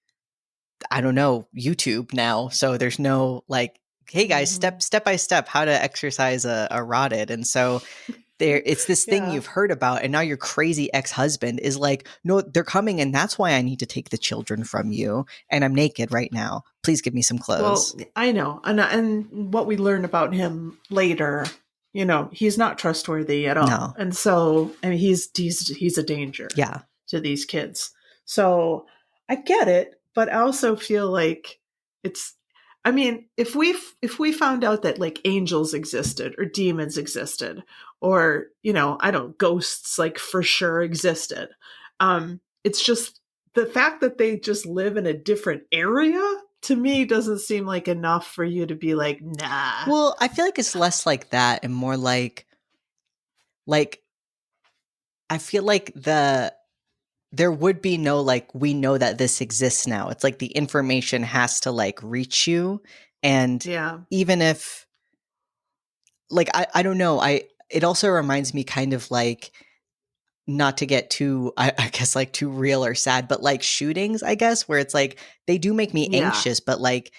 I don't know, YouTube now, so there's no like, hey guys, step by step how to exercise a rotted. And so it's this thing you've heard about, and now your crazy ex-husband is like, no, they're coming, and that's why I need to take the children from you, and I'm naked right now, please give me some clothes. Well, I know, and what we learn about him later, he's not trustworthy at all. No. And so, I mean, he's a danger to these kids. So I get it, but I also feel like if we found out that like angels existed or demons existed, or, ghosts like for sure existed. It's just the fact that they just live in a different area, to me, doesn't seem like enough for you to be like, nah. Well, I feel like it's less like that and more like I feel like there would be no, like, we know that this exists now. It's like the information has to like reach you. And even if, like, I don't know, it also reminds me kind of like, not to get too, I guess, like too real or sad, but like shootings, I guess, where it's like, they do make me anxious, but like,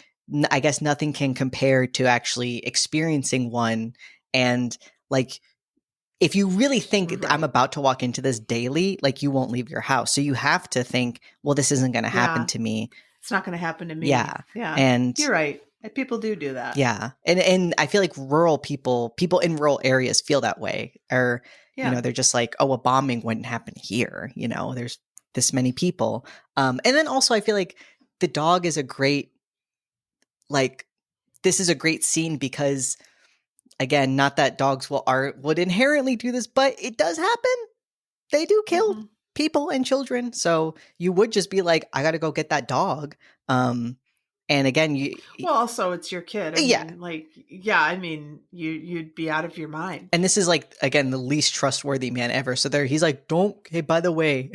I guess nothing can compare to actually experiencing one. And like, if you really think I'm about to walk into this daily, like, you won't leave your house. So you have to think, well, this isn't going to happen to me. It's not going to happen to me. Yeah. And you're right. People do that. Yeah. And I feel like rural people in rural areas feel that way. Or, they're just like, oh, a bombing wouldn't happen here. There's this many people. And then also I feel like the dog is a great, like, this is a great scene because again, not that dogs would inherently do this, but it does happen. They do kill people and children. So you would just be like, I got to go get that dog. And again, well, also it's your kid. I mean, like, yeah, I mean, you'd be out of your mind. And this is like, again, the least trustworthy man ever. So he's like, hey, by the way.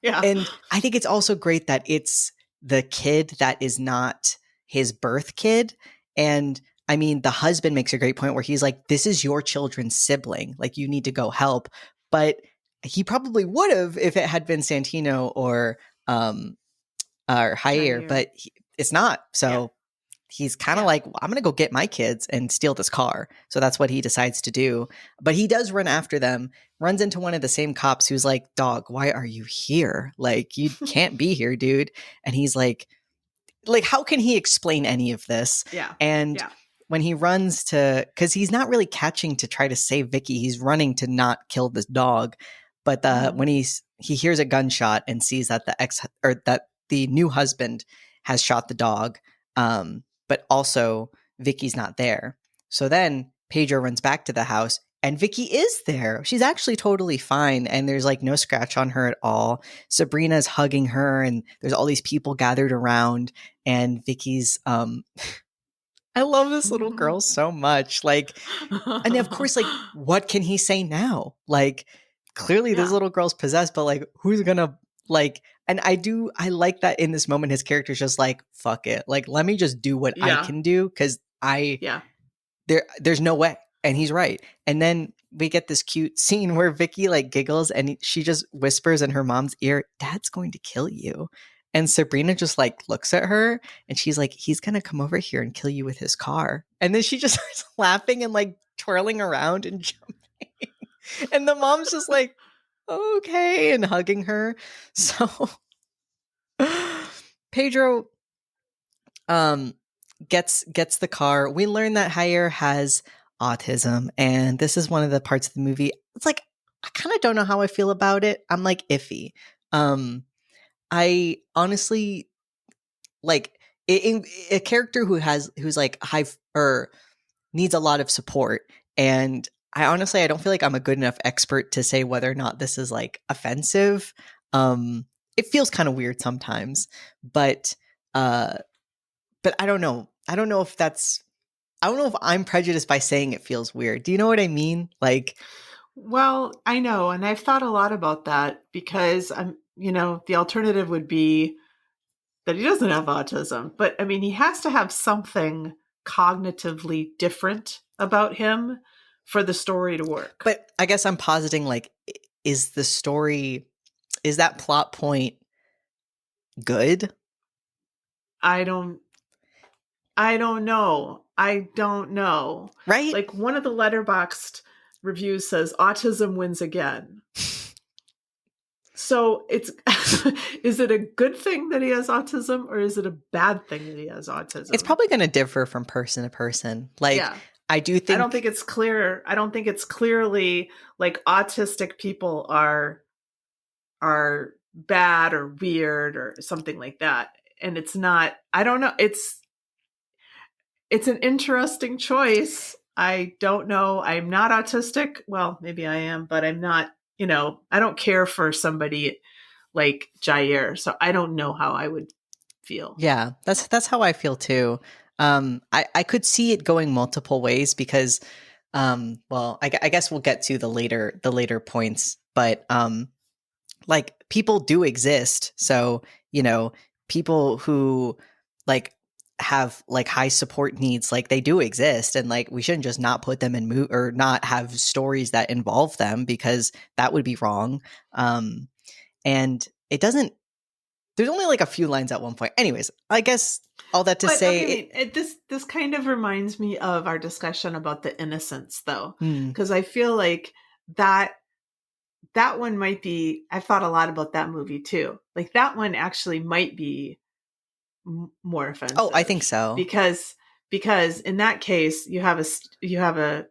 Yeah. And I think it's also great that it's the kid that is not his birth kid. And I mean, the husband makes a great point where he's like, this is your children's sibling. Like, you need to go help. But he probably would have if it had been Santino or Jair, but it's not. So he's kind of like, well, I'm going to go get my kids and steal this car. So that's what he decides to do. But he does run after them, runs into one of the same cops who's like, dog, why are you here? Like, you can't be here, dude. And he's like, how can he explain any of this? Yeah. And when he runs because he's not really catching to try to save Vicky, he's running to not kill this dog. But when he hears a gunshot and sees that the new husband has shot the dog, but also Vicky's not there. So then Pedro runs back to the house and Vicky is there. She's actually totally fine. And there's like no scratch on her at all. Sabrina's hugging her and there's all these people gathered around and Vicky's, I love this little girl so much. Like, and of course, like, what can he say now? Like, clearly this little girl's possessed, but like, who's gonna like, and I like that in this moment, his character's just like, fuck it. Like, let me just do what I can do. Cause there's no way. And he's right. And then we get this cute scene where Vicky like giggles and she just whispers in her mom's ear, Dad's going to kill you. And Sabrina just like looks at her and she's like, he's going to come over here and kill you with his car. And then she just starts laughing and like twirling around and jumping. And the mom's just like, okay, and hugging her. So Pedro gets the car. We learn that Jair has autism, and this is one of the parts of the movie. It's like, I kind of don't know how I feel about it. I'm like iffy. I honestly like a character who's like high or needs a lot of support. And I don't feel like I'm a good enough expert to say whether or not this is like offensive. It feels kind of weird sometimes, but I don't know. I don't know if I'm prejudiced by saying it feels weird. Do you know what I mean? Like, well, I know. And I've thought a lot about that because the alternative would be that he doesn't have autism, but I mean, he has to have something cognitively different about him for the story to work. But I guess I'm positing, like, is that plot point good? I don't know. Right? Like, one of the Letterboxd reviews says autism wins again. So it's is it a good thing that he has autism or is it a bad thing that he has autism? It's probably going to differ from person to person. Like, I don't think it's clear. I don't think it's clearly like autistic people are bad or weird or something like that. And it's not, I don't know. It's an interesting choice. I don't know. I'm not autistic. Well, maybe I am, but I'm not, I don't care for somebody like Jair. So I don't know how I would feel. Yeah, that's how I feel too. I could see it going multiple ways because, I guess we'll get to the later points, but, like, people do exist. So, people who like have like high support needs, like they do exist, and like we shouldn't just not put them in or not have stories that involve them because that would be wrong. And it doesn't. There's only like a few lines at one point. Anyways, I guess all that to say, this kind of reminds me of our discussion about the innocence, though, because I feel like that one might be. I've thought a lot about that movie too. Like that one actually might be more offensive. Oh, I think so. Because in that case, you have a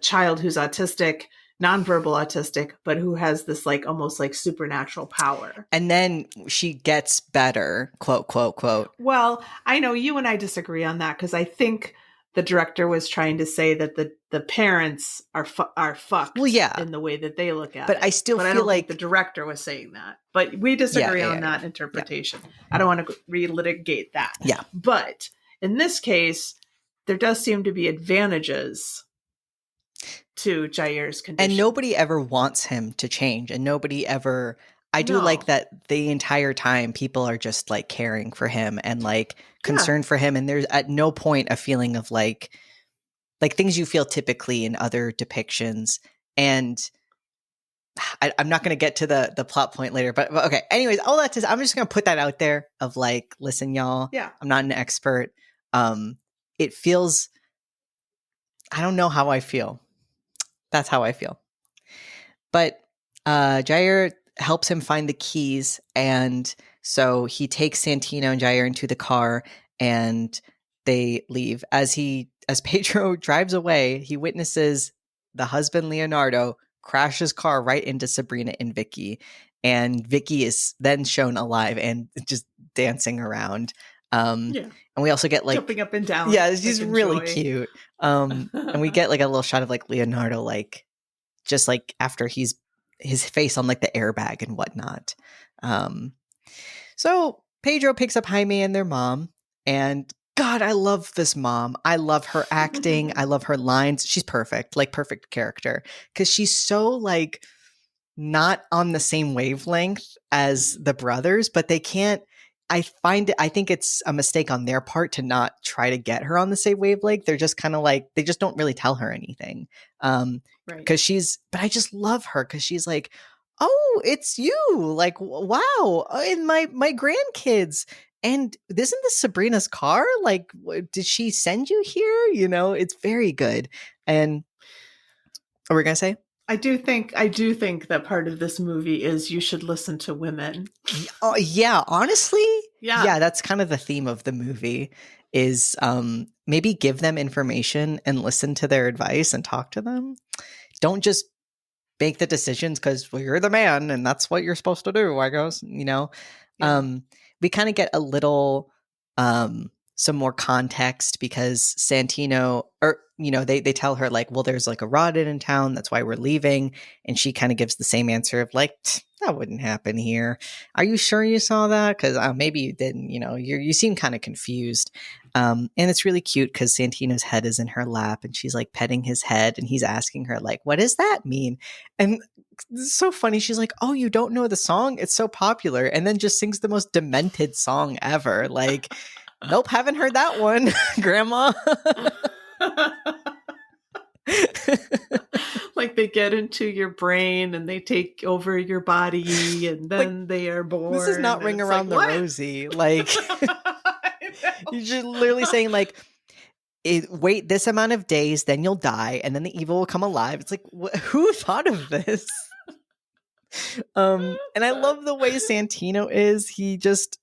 child who's autistic, nonverbal autistic, but who has this like almost like supernatural power. And then she gets better, quote, quote, quote. Well, I know you and I disagree on that because I think the director was trying to say that the parents are fucked in the way that they look at it. But I still feel I don't like think the director was saying that. But we disagree on that interpretation. Yeah. I don't want to relitigate that. Yeah. But in this case, there does seem to be advantages to Jair's condition. And nobody ever wants him to change. And nobody ever... I do like that the entire time people are just like caring for him and like concerned for him. And there's at no point a feeling of like things you feel typically in other depictions. And I'm not going to get to the plot point later, but okay. Anyways, all that is, I'm just going to put that out there of like, listen, y'all, I'm not an expert. It feels, I don't know how I feel. That's how I feel. But Jair helps him find the keys, and so he takes Santino and Jair into the car, and they leave. As Pedro drives away, he witnesses the husband Leonardo crash his car right into Sabrina and Vicky, and Vicky is then shown alive and just dancing around. And we also get like jumping up and down. Yeah, she's really cute. And we get like a little shot of like Leonardo, like just like after his face on like the airbag and whatnot. So Pedro picks up Jaime and their mom, and God, I love this mom. I love her acting. I love her lines. She's perfect, like perfect character, because she's so like not on the same wavelength as the brothers, but they can't. I think it's a mistake on their part to not try to get her on the same wavelength. They're just kind of like, they just don't really tell her anything. Right. But I just love her because she's like, oh, it's you. Like, wow. And my grandkids. And isn't this Sabrina's car? Like, did she send you here? You know, it's very good. And what were we going to say? I do think that part of this movie is you should listen to women. Oh yeah, honestly, yeah, that's kind of the theme of the movie is maybe give them information and listen to their advice and talk to them. Don't just make the decisions because you're the man and that's what you're supposed to do, I guess. You know, we kind of get a little some more context because Santino, or they tell her like, well, there's like a rodent in town, that's why we're leaving, and she kind of gives the same answer of like, that wouldn't happen here. Are you sure you saw that? Because maybe you didn't. You seem kind of confused, and it's really cute because Santino's head is in her lap and she's like petting his head, and he's asking her like, what does that mean? And it's so funny. She's like, oh, you don't know the song? It's so popular, and then just sings the most demented song ever. Like, nope, haven't heard that one, Grandma. Like they get into your brain and they take over your body, and then like, they are born. This is not Ring Around like, the Rosie. Like, you're just literally saying like, wait this amount of days, then you'll die, and then the evil will come alive. It's like, who thought of this? And I love the way Santino is. He just,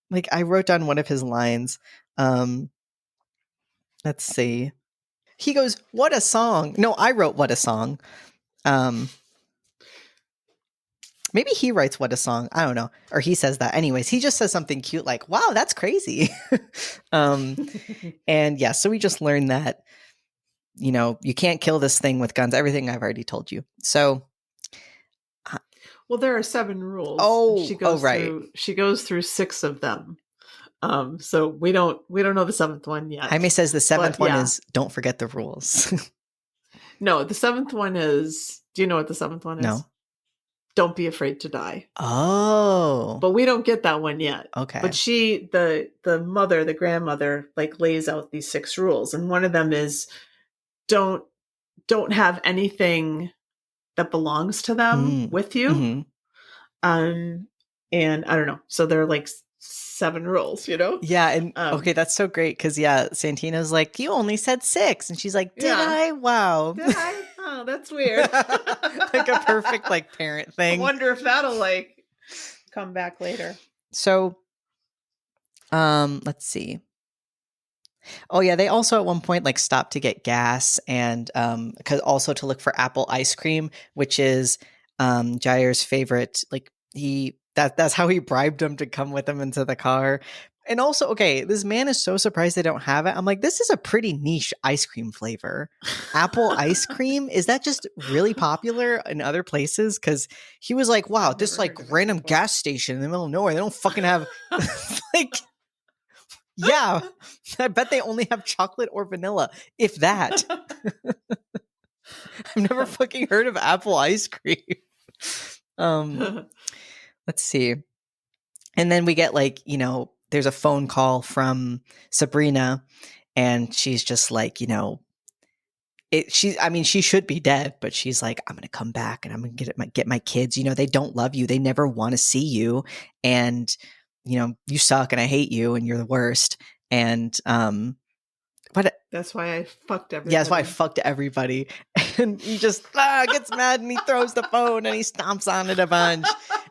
like, I wrote down one of his lines. Let's see. He goes, what a song. No, I wrote what a song. Maybe he writes what a song. I don't know. Or he says that. Anyways, he just says something cute like, wow, that's crazy. And yeah, so we just learned that, you can't kill this thing with guns. Everything I've already told you. So. Well, there are 7 rules. Oh, right. She goes through 6 of them. So we don't know the 7th one yet. Jaime says the 7th one is don't forget the rules. No, the 7th one is, do you know what the 7th one is? No. Don't be afraid to die. Oh. But we don't get that one yet. Okay. But the grandmother, like lays out these 6 rules. And one of them is don't have anything that belongs to them with you. Mm-hmm. And I don't know. So they're like 7 rules, Yeah, and okay, that's so great because Santino's like, you only said 6, and she's like, did I? Wow. Did I? Oh, that's weird. Like a perfect like parent thing. I wonder if that'll like come back later. So, let's see. Oh yeah, they also at one point like stop to get gas and because also to look for apple ice cream, which is Jair's favorite. Like that's how he bribed him to come with him into the car. And also, okay, this man is so surprised they don't have it. I'm like, this is a pretty niche ice cream flavor. Apple ice cream, is that just really popular in other places? Because he was like, wow, I've this never like heard of it random before. gas station in the middle of nowhere, they don't fucking have like, yeah, I bet they only have chocolate or vanilla, if that. I've never fucking heard of apple ice cream. Let's see. And then we get like, you know, there's a phone call from Sabrina, and she's just like, you know, she should be dead, but she's like, I'm gonna come back and I'm gonna get my kids. You know, they don't love you, they never want to see you, and you know, you suck, and I hate you, and you're the worst. And but that's why I fucked everybody. yeah, that's why I fucked everybody. And he just gets mad and he throws the phone and he stomps on it a bunch.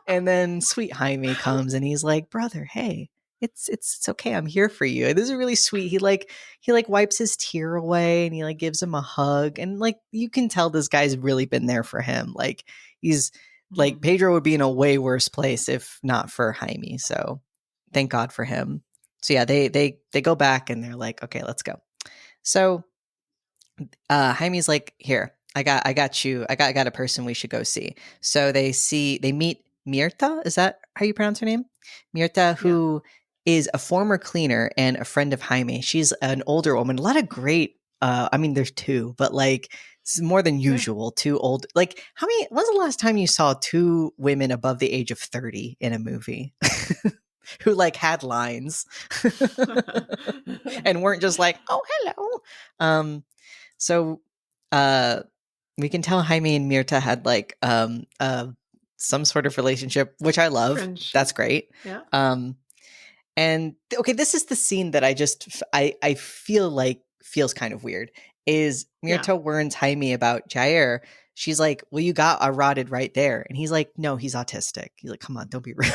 And then sweet Jaime comes and he's like, brother, hey, it's okay. I'm here for you. And this is really sweet. He wipes his tear away and he like gives him a hug. And like, you can tell this guy's really been there for him. Like he's like, Pedro would be in a way worse place if not for Jaime. So thank God for him. So yeah, they go back and they're like, okay, let's go. So Jaime's like, here, I got you. I got a person we should go see. So they meet Mirta. Is that how you pronounce her name? Mirta, who is a former cleaner and a friend of Jaime. She's an older woman. A lot of great, I mean, there's two, but like it's more than usual. Two old, like when's the last time you saw two women above the age of 30 in a movie? Who like had lines and weren't just like, oh, hello. So we can tell Jaime and Mirta had like some sort of relationship, which I love. Friendship. That's great. Yeah. And okay, this is the scene that I feel like feels kind of weird. Is Mirta warns Jaime about Jair. She's like, well, you got a rotted right there. And he's like, no, he's autistic. He's like, come on, don't be rude.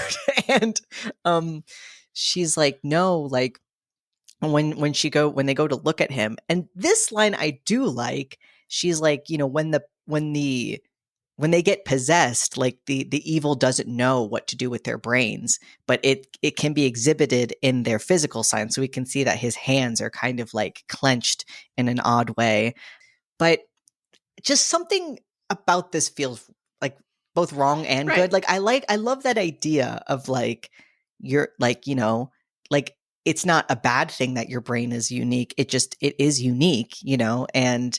And she's like, no, like when they go to look at him. And this line I do like. She's like, you know, when they get possessed, like the evil doesn't know what to do with their brains, but it can be exhibited in their physical signs. So we can see that his hands are kind of like clenched in an odd way. But just something about this feels like both wrong and good. Like I love that idea of like, you're like, you know, like it's not a bad thing that your brain is unique. It is unique, you know, and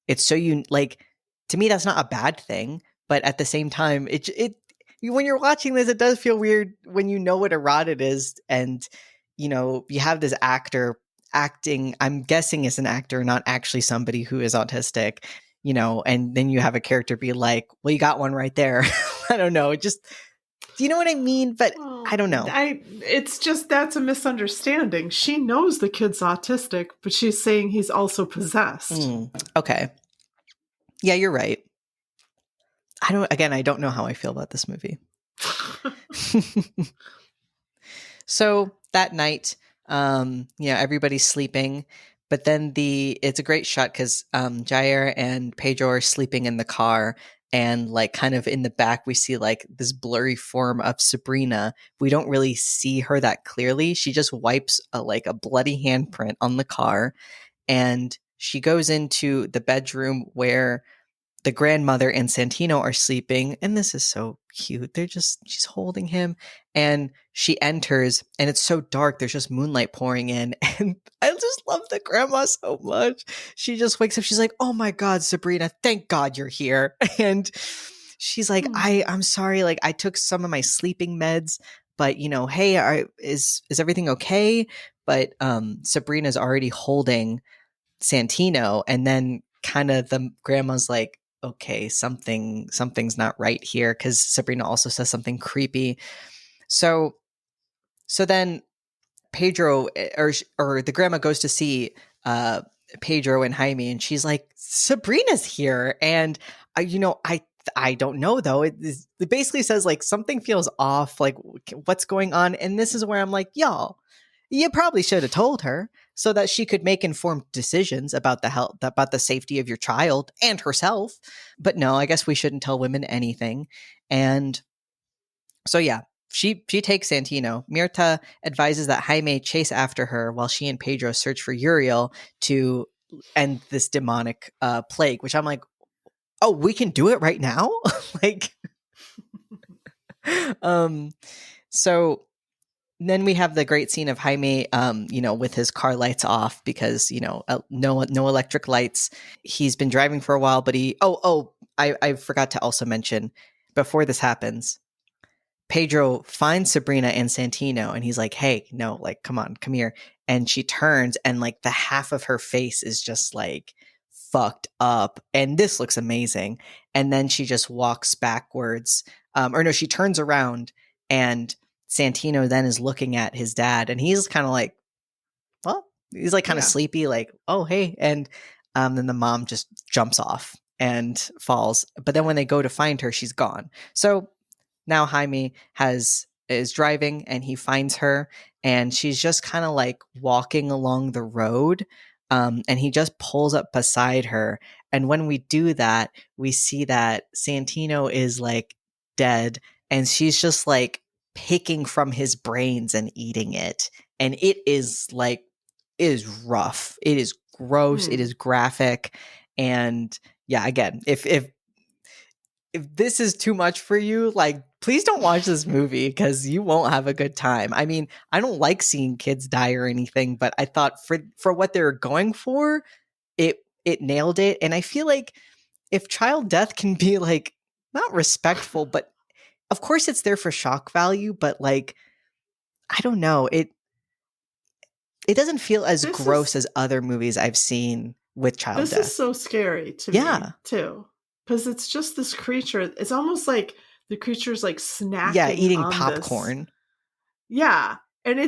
it's so like, to me, that's not a bad thing, but at the same time, when you're watching this, it does feel weird when you know what a rotted is, and you know you have this actor acting. I'm guessing is an actor, not actually somebody who is autistic, you know. And then you have a character be like, "Well, you got one right there." I don't know. Do you know what I mean? But I don't know. It's just that's a misunderstanding. She knows the kid's autistic, but she's saying he's also possessed. Okay. Yeah, you're right. I don't know how I feel about this movie. So that night, you know, everybody's sleeping, but then it's a great shot because Jair and Pedro are sleeping in the car, and like kind of in the back, we see like this blurry form of Sabrina. We don't really see her that clearly. She just wipes a bloody handprint on the car, and she goes into the bedroom where the grandmother and Santino are sleeping, and this is so cute. She's holding him, and she enters, and it's so dark. There's just moonlight pouring in, and I just love the grandma so much. She just wakes up. She's like, "Oh my God, Sabrina, thank God you're here." And she's like, "I'm sorry. Like, I took some of my sleeping meds, but you know, hey, is everything okay?" But Sabrina's already holding Santino, and then kind of the grandma's like, okay, something's not right here, because Sabrina also says something creepy. So then Pedro or the grandma goes to see Pedro and Jaime, and she's like, Sabrina's here, and I don't know though. It basically says like something feels off, like what's going on, and this is where I'm like, y'all, you probably should have told her so that she could make informed decisions about the health, about the safety of your child and herself. But no, I guess we shouldn't tell women anything. And so, yeah, she takes Santino. Mirta advises that Jaime chase after her while she and Pedro search for Uriel to end this demonic plague, which I'm like, oh, we can do it right now? Like, so then we have the great scene of Jaime, with his car lights off because, no electric lights. He's been driving for a while, but I forgot to also mention before this happens, Pedro finds Sabrina and Santino and he's like, hey, no, like, come on, come here. And she turns and like the half of her face is just like fucked up. And this looks amazing. And then she just walks backwards. She turns around and Santino then is looking at his dad and he's kind of like, well, he's like kind of sleepy, like, oh, hey. And then the mom just jumps off and falls. But then when they go to find her, she's gone. So now Jaime is driving and he finds her and she's just kind of like walking along the road. And he just pulls up beside her. And when we do that, we see that Santino is like dead and she's just like picking from his brains and eating it. And it is rough. It is gross. It is graphic. And yeah, again, if this is too much for you, like, please don't watch this movie because you won't have a good time. I mean, I don't like seeing kids die or anything, but I thought for what they were going for, it nailed it. And I feel like if child death can be like not respectful, but of course it's there for shock value, but like, I don't know, it doesn't feel as gross as other movies I've seen with child death. This is so scary to me too. Because it's just this creature. It's almost like the creature's like snacking. Yeah, eating popcorn. Yeah. And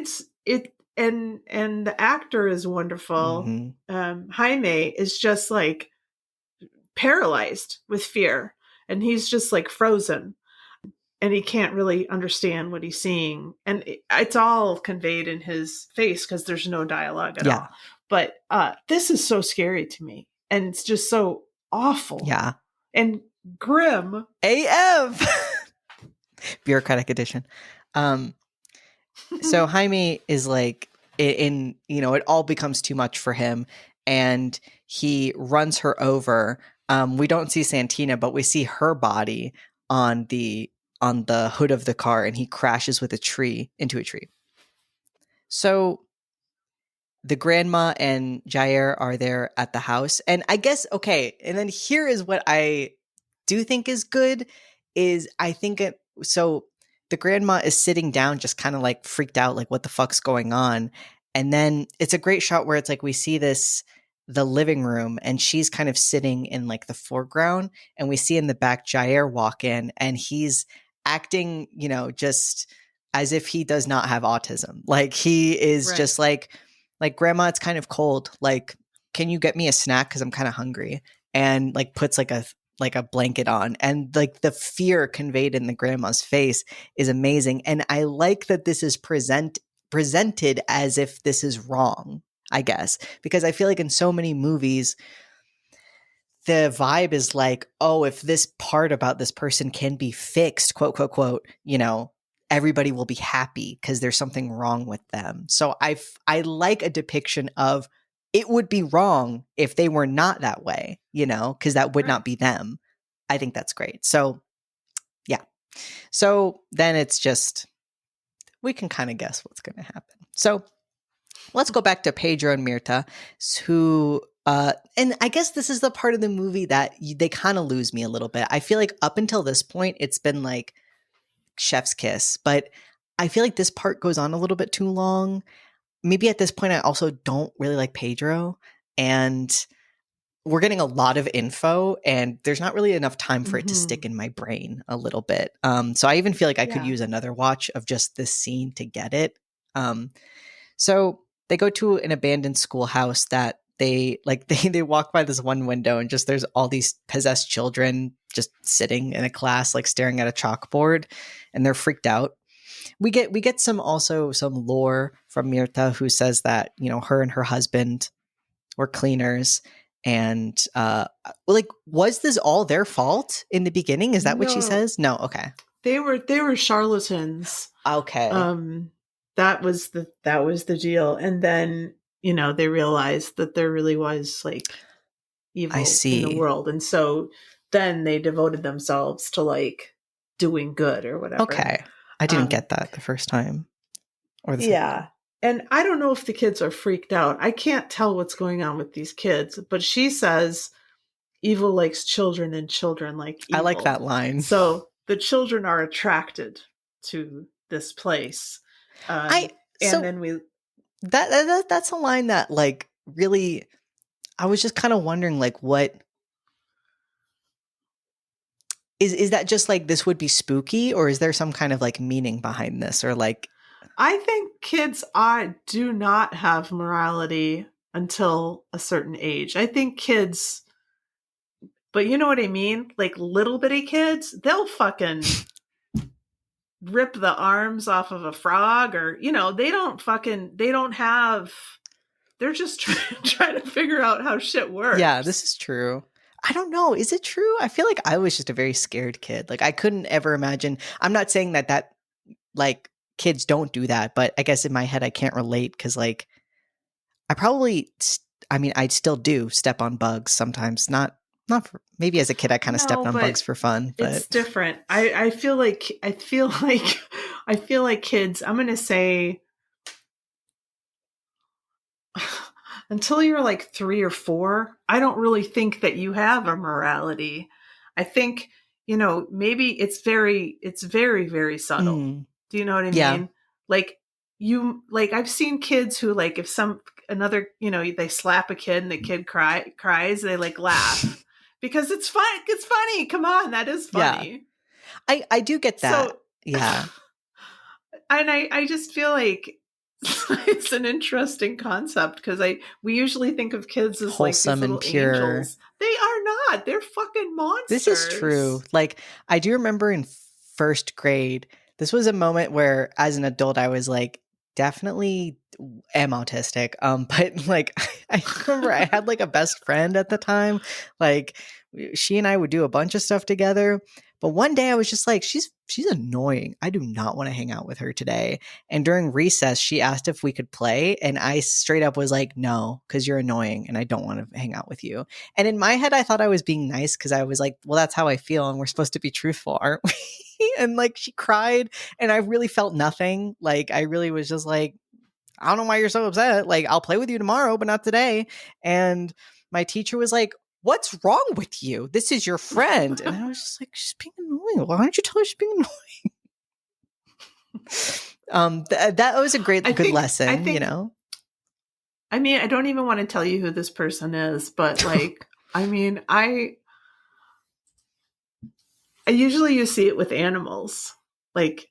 and the actor is wonderful. Mm-hmm. Jaime is just like paralyzed with fear. And he's just like frozen. And he can't really understand what he's seeing. And it's all conveyed in his face because there's no dialogue at all. But this is so scary to me. And it's just so awful. Yeah. And grim AF. Bureaucratic edition. So Jaime is like it all becomes too much for him and he runs her over. We don't see Santino, but we see her body on the hood of the car and he crashes into a tree. So the grandma and Jair are there at the house. And I guess, okay, and then here is what I do think is good is so the grandma is sitting down just kind of like freaked out, like what the fuck's going on. And then it's a great shot where it's like we see the living room and she's kind of sitting in like the foreground and we see in the back Jair walk in and he's acting, just as if he does not have autism. Like he is just like, grandma, it's kind of cold. Like, can you get me a snack? Cause I'm kind of hungry. And like puts like a blanket on and like the fear conveyed in the grandma's face is amazing. And I like that this is presented as if this is wrong, I guess, because I feel like in so many movies, the vibe is like, oh, if this part about this person can be fixed, quote, quote, quote, everybody will be happy because there's something wrong with them. So I like a depiction of it would be wrong if they were not that way, because that would not be them. I think that's great. So yeah. So then it's just, we can kind of guess what's going to happen. So let's go back to Pedro and Mirta, who, and I guess this is the part of the movie that they kind of lose me a little bit. I feel like up until this point, it's been like chef's kiss, but I feel like this part goes on a little bit too long. Maybe at this point, I also don't really like Pedro and we're getting a lot of info and there's not really enough time for it to stick in my brain a little bit. So I even feel like I could use another watch of just this scene to get it. So they go to an abandoned schoolhouse that they walk by this one window and just there's all these possessed children just sitting in a class, like staring at a chalkboard and they're freaked out. We get some lore from Mirta who says that, her and her husband were cleaners and was this all their fault in the beginning? Is that what she says? No. Okay. They were charlatans. Okay. That was the deal. And then, they realized that there really was like I evil in the see. world. And so then they devoted themselves to like doing good or whatever. Okay. I didn't Um, get that the first time or the second time. yeah. And I don't know if the kids are freaked out. I can't tell what's going on with these kids, but she says evil likes children and children like I like evil. that line. So the children are attracted to this place. I And so then that's a line that like really I was just kind of wondering like what is that just like this would be spooky or is there some kind of like meaning behind this or like I think kids do not have morality until a certain age. I think kids, but you know what I mean? Like little bitty kids, they'll fucking rip the arms off of a frog or, they're just trying to figure out how shit works. yeah, this is true. I don't know. Is it true? I feel like I was just a very scared kid. Like I couldn't ever imagine. I'm not saying that like kids don't do that, but I guess in my head I can't relate because like I probably I mean I'd still do step on bugs sometimes. Not for maybe as a kid I kind of stepped No, on bugs but for fun, it's but different. I feel like I feel like kids, I'm going to say until you're like 3 or 4, I don't really think that you have a morality. I think, maybe it's very, very subtle. Do you know what I yeah. mean? Like I've seen kids who like, if they slap a kid and the kid cries, they like laugh because it's fun. It's funny. Come on. That is funny. Yeah. I do get that. So, Yeah. and I just feel like it's an interesting concept because we usually think of kids as Wholesome like and these little pure. angels. They are not. They're fucking monsters. This is true. Like I do remember in first grade, this was a moment where as an adult I was like definitely am autistic. But like I remember I had like a best friend at the time. Like she and I would do a bunch of stuff together. But one day I was just like, she's annoying. I do not want to hang out with her today. And during recess, she asked if we could play. And I straight up was like, no, because you're annoying and I don't want to hang out with you. And in my head, I thought I was being nice because I was like, well, that's how I feel. And we're supposed to be truthful, aren't we? And like she cried and I really felt nothing. Like I really was just like, I don't know why you're so upset. Like I'll play with you tomorrow, but not today. And my teacher was like, what's wrong with you? This is your friend. And I was just like, she's being annoying. Why don't you tell her she's being annoying? That was a good lesson, I think, I mean, I don't even want to tell you who this person is, but like, I mean, I usually you see it with animals, like,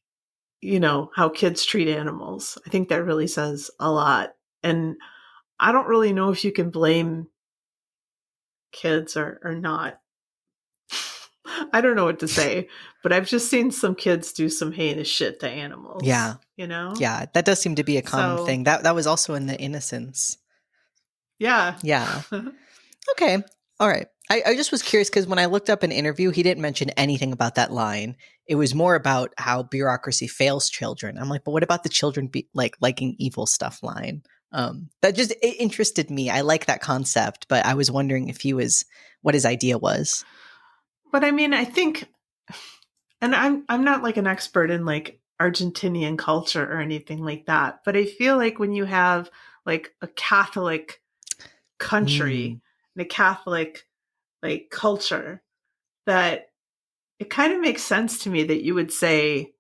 how kids treat animals. I think that really says a lot. And I don't really know if you can blame kids or not. I don't know what to say, but I've just seen some kids do some heinous shit to animals. Yeah. Yeah, that does seem to be a common thing. That was also in The Innocents. Yeah. Yeah. Okay. All right. I just was curious because when I looked up an interview, he didn't mention anything about that line. It was more about how bureaucracy fails children. I'm like, but what about the children liking evil stuff line? That just it interested me. I like that concept, but I was wondering if what his idea was. But I mean, I think, and I'm not like an expert in like Argentinian culture or anything like that, but I feel like when you have like a Catholic country and a Catholic like culture, that it kind of makes sense to me that you would say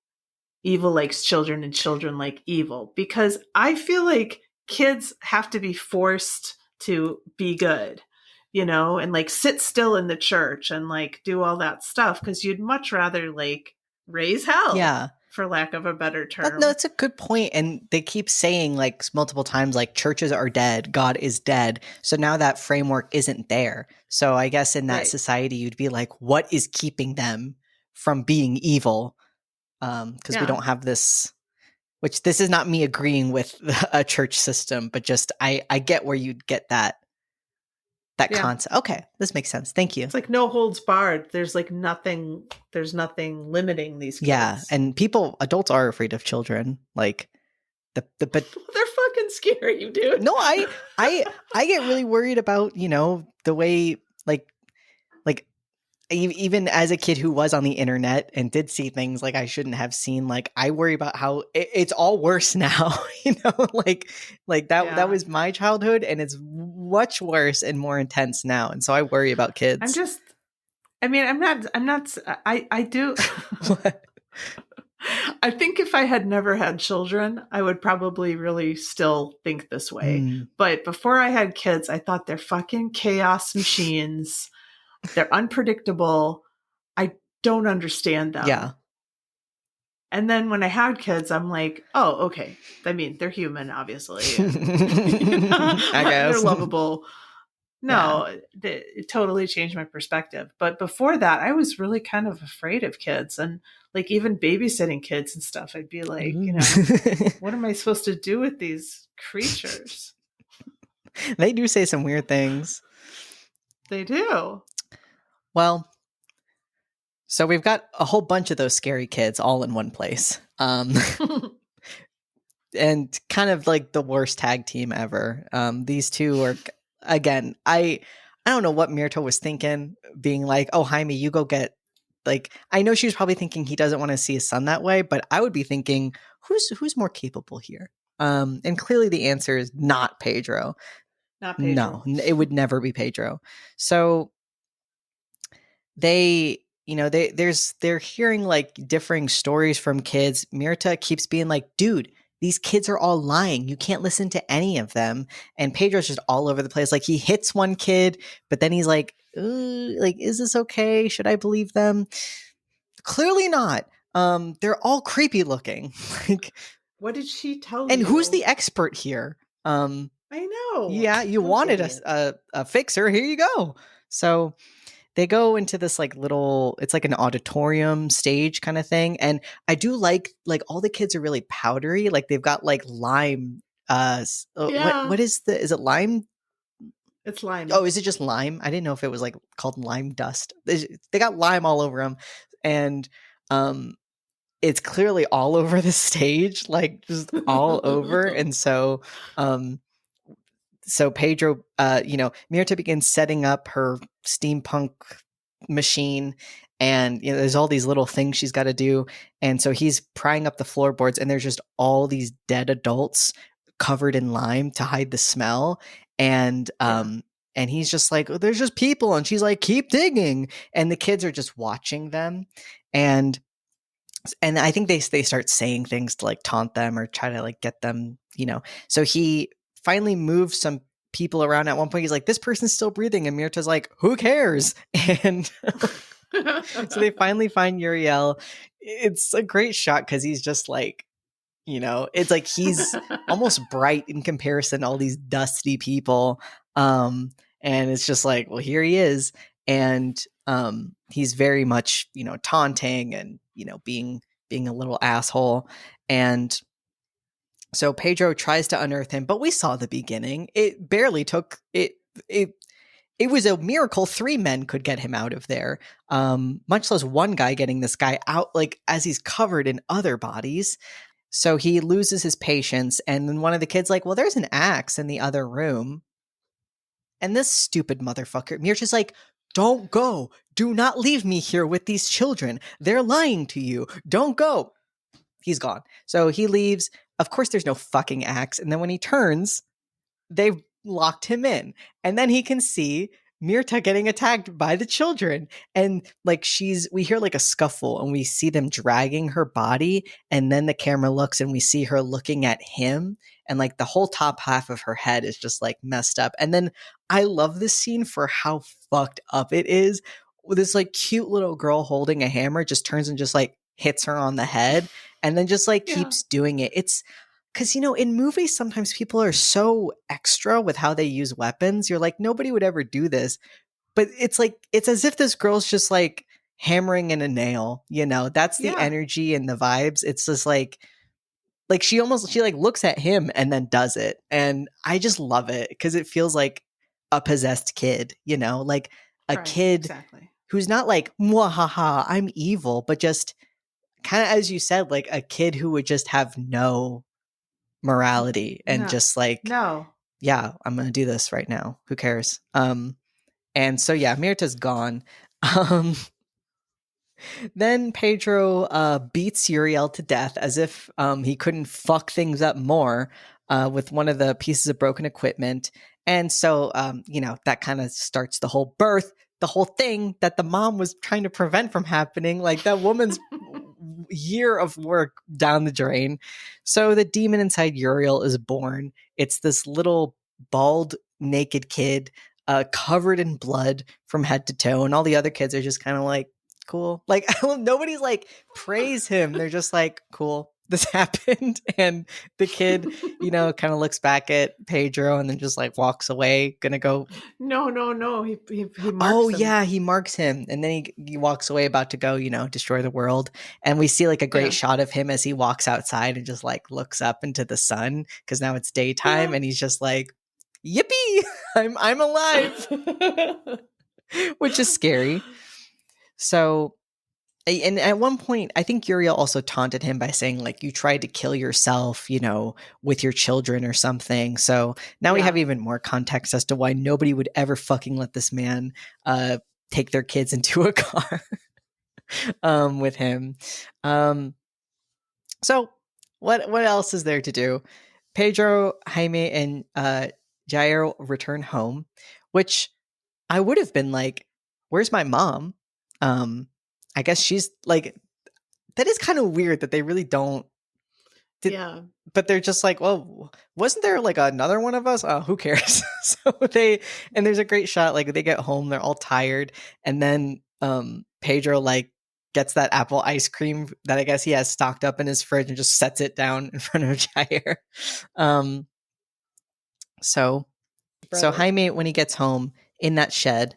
evil likes children and children like evil, because I feel like kids have to be forced to be good, and like sit still in the church and like do all that stuff because you'd much rather like raise hell. Yeah. For lack of a better term. That's a good point. And they keep saying like multiple times, like churches are dead, God is dead. So now that framework isn't there. So I guess in that society, you'd be like, what is keeping them from being evil? Because we don't have this, which this is not me agreeing with a church system, but just I get where you'd get that That Yeah. concept. Okay, this makes sense. Thank you. It's like no holds barred. There's nothing limiting these kids. Yeah, and adults are afraid of children. Like but they're fucking scary, dude. no, I get really worried about, the way like even as a kid who was on the internet and did see things like I shouldn't have seen, like I worry about how it's all worse now, like that was my childhood and it's much worse and more intense now. And so I worry about kids. I do. I think if I had never had children, I would probably really still think this way. But before I had kids, I thought they're fucking chaos machines. They're unpredictable. I don't understand them. Yeah. And then when I had kids, I'm like, oh, okay. I mean, they're human, obviously. I guess. They're lovable. No, it totally changed my perspective. But before that, I was really kind of afraid of kids. And like even babysitting kids and stuff, I'd be like, what am I supposed to do with these creatures? They do say some weird things. They do. Well, so we've got a whole bunch of those scary kids all in one place. And kind of like the worst tag team ever. These two are, again, I don't know what Mirta was thinking, being like, oh, Jaime, you go get, like, I know she was probably thinking he doesn't want to see his son that way, but I would be thinking, who's more capable here? And clearly the answer is not Pedro. Not Pedro. No, it would never be Pedro. So they're hearing like differing stories from kids. Mirta keeps being like, dude, these kids are all lying. You can't listen to any of them. And Pedro's just all over the place. Like he hits one kid, but then he's like, is this okay? Should I believe them? Clearly not. They're all creepy looking. Like, what did she tell you? And who's the expert here? I know. Yeah, you wanted a fixer. Here you go. So they go into this like little, it's like an auditorium stage kind of thing. And I do like all the kids are really powdery. Like they've got like lime. What is it lime? It's lime. Oh, is it just lime? I didn't know if it was like called lime dust. They got lime all over them. And it's clearly all over the stage, like just all over. And so Pedro, Mirta begins setting up her steampunk machine, and there's all these little things she's got to do. And so he's prying up the floorboards, and there's just all these dead adults covered in lime to hide the smell. And he's just like, oh, there's just people, and she's like, keep digging. And the kids are just watching them, and I think they start saying things to like taunt them or try to like get them, So he finally moves some people around. At one point he's like, this person's still breathing, and Mirta's like, who cares? And so they finally find Uriel. It's a great shot because he's just like, it's like he's almost bright in comparison to all these dusty people. And it's just like, well, here he is. And he's very much, taunting and, being a little asshole. And so Pedro tries to unearth him, but we saw the beginning. It barely took it. It was a miracle 3 men could get him out of there, much less one guy getting this guy out, like as he's covered in other bodies. So he loses his patience, and then one of the kids like, well, there's an axe in the other room. And this stupid motherfucker, Mirta's like, don't go. Do not leave me here with these children. They're lying to you. Don't go. He's gone. So he leaves. Of course, there's no fucking axe. And then when he turns, they've locked him in. And then he can see Mirta getting attacked by the children. And like we hear like a scuffle, and we see them dragging her body. And then the camera looks, and we see her looking at him. And like the whole top half of her head is just like messed up. And then I love this scene for how fucked up it is. This like cute little girl holding a hammer just turns and just like hits her on the head, and then just like keeps doing it. It's because, in movies, sometimes people are so extra with how they use weapons. You're like, nobody would ever do this. But it's like, it's as if this girl's just like hammering in a nail, that's the energy and the vibes. It's just like she like looks at him and then does it. And I just love it because it feels like a possessed kid, you know, like a Right, kid exactly. who's not like, mwahaha, I'm evil, but just kind of, as you said, like a kid who would just have no morality and No, just like, no. yeah, I'm going to do this right now. Who cares? And so, yeah, Mirta's gone. Um, then Pedro beats Uriel to death as if he couldn't fuck things up more with one of the pieces of broken equipment. And so, you know, that kind of starts the whole birth, the whole thing that the mom was trying to prevent from happening. Like that woman's year of work down the drain. So the demon inside Uriel is born. It's this little bald, naked kid covered in blood from head to toe. And all the other kids are just kind of like, cool. Like nobody's like praise him. They're just like, cool, this happened. And the kid, you know, kind of looks back at Pedro and then just like walks away, gonna go. No. He marks Oh him. yeah, he marks him, and then he walks away, about to go, you know, destroy the world. And we see like a great shot of him as he walks outside and just like looks up into the sun because now it's daytime, and he's just like, yippee, I'm alive, which is scary. So, and at one point, I think Uriel also taunted him by saying, like, you tried to kill yourself, you know, with your children or something. So now we have even more context as to why nobody would ever fucking let this man take their kids into a car with him. So what else is there to do? Pedro, Jaime, and Jair return home, which I would have been like, where's my mom? I guess she's like, that is kind of weird that they really don't. But they're just like, well, wasn't there like another one of us? Oh, who cares? So and there's a great shot. Like they get home, they're all tired. And then Pedro like gets that apple ice cream that I guess he has stocked up in his fridge and just sets it down in front of Jair. So Jaime, when he gets home in that shed,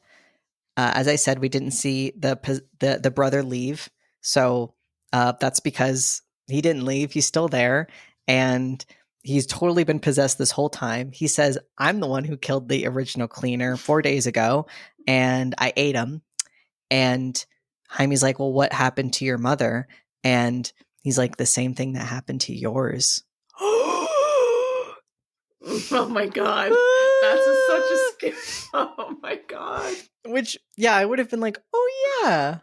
as I said, we didn't see the brother leave. So that's because he didn't leave. He's still there. And he's totally been possessed this whole time. He says, I'm the one who killed the original cleaner 4 days ago. And I ate him. And Jaime's like, well, what happened to your mother? And he's like, the same thing that happened to yours. Oh my God. That's such a scary. Oh my God. Which, yeah, I would have been like, oh yeah,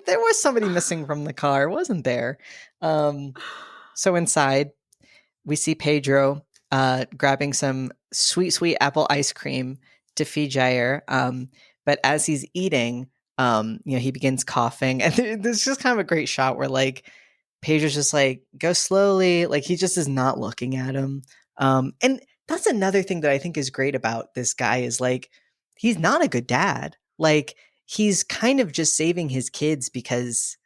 there was somebody missing from the car, wasn't there? So inside, we see Pedro grabbing some sweet apple ice cream to feed Jair. But as he's eating, you know, he begins coughing, and there's just kind of a great shot where like Pedro's just like, go slowly, like he just is not looking at him. And that's another thing that I think is great about this guy is like, he's not a good dad. Like he's kind of just saving his kids because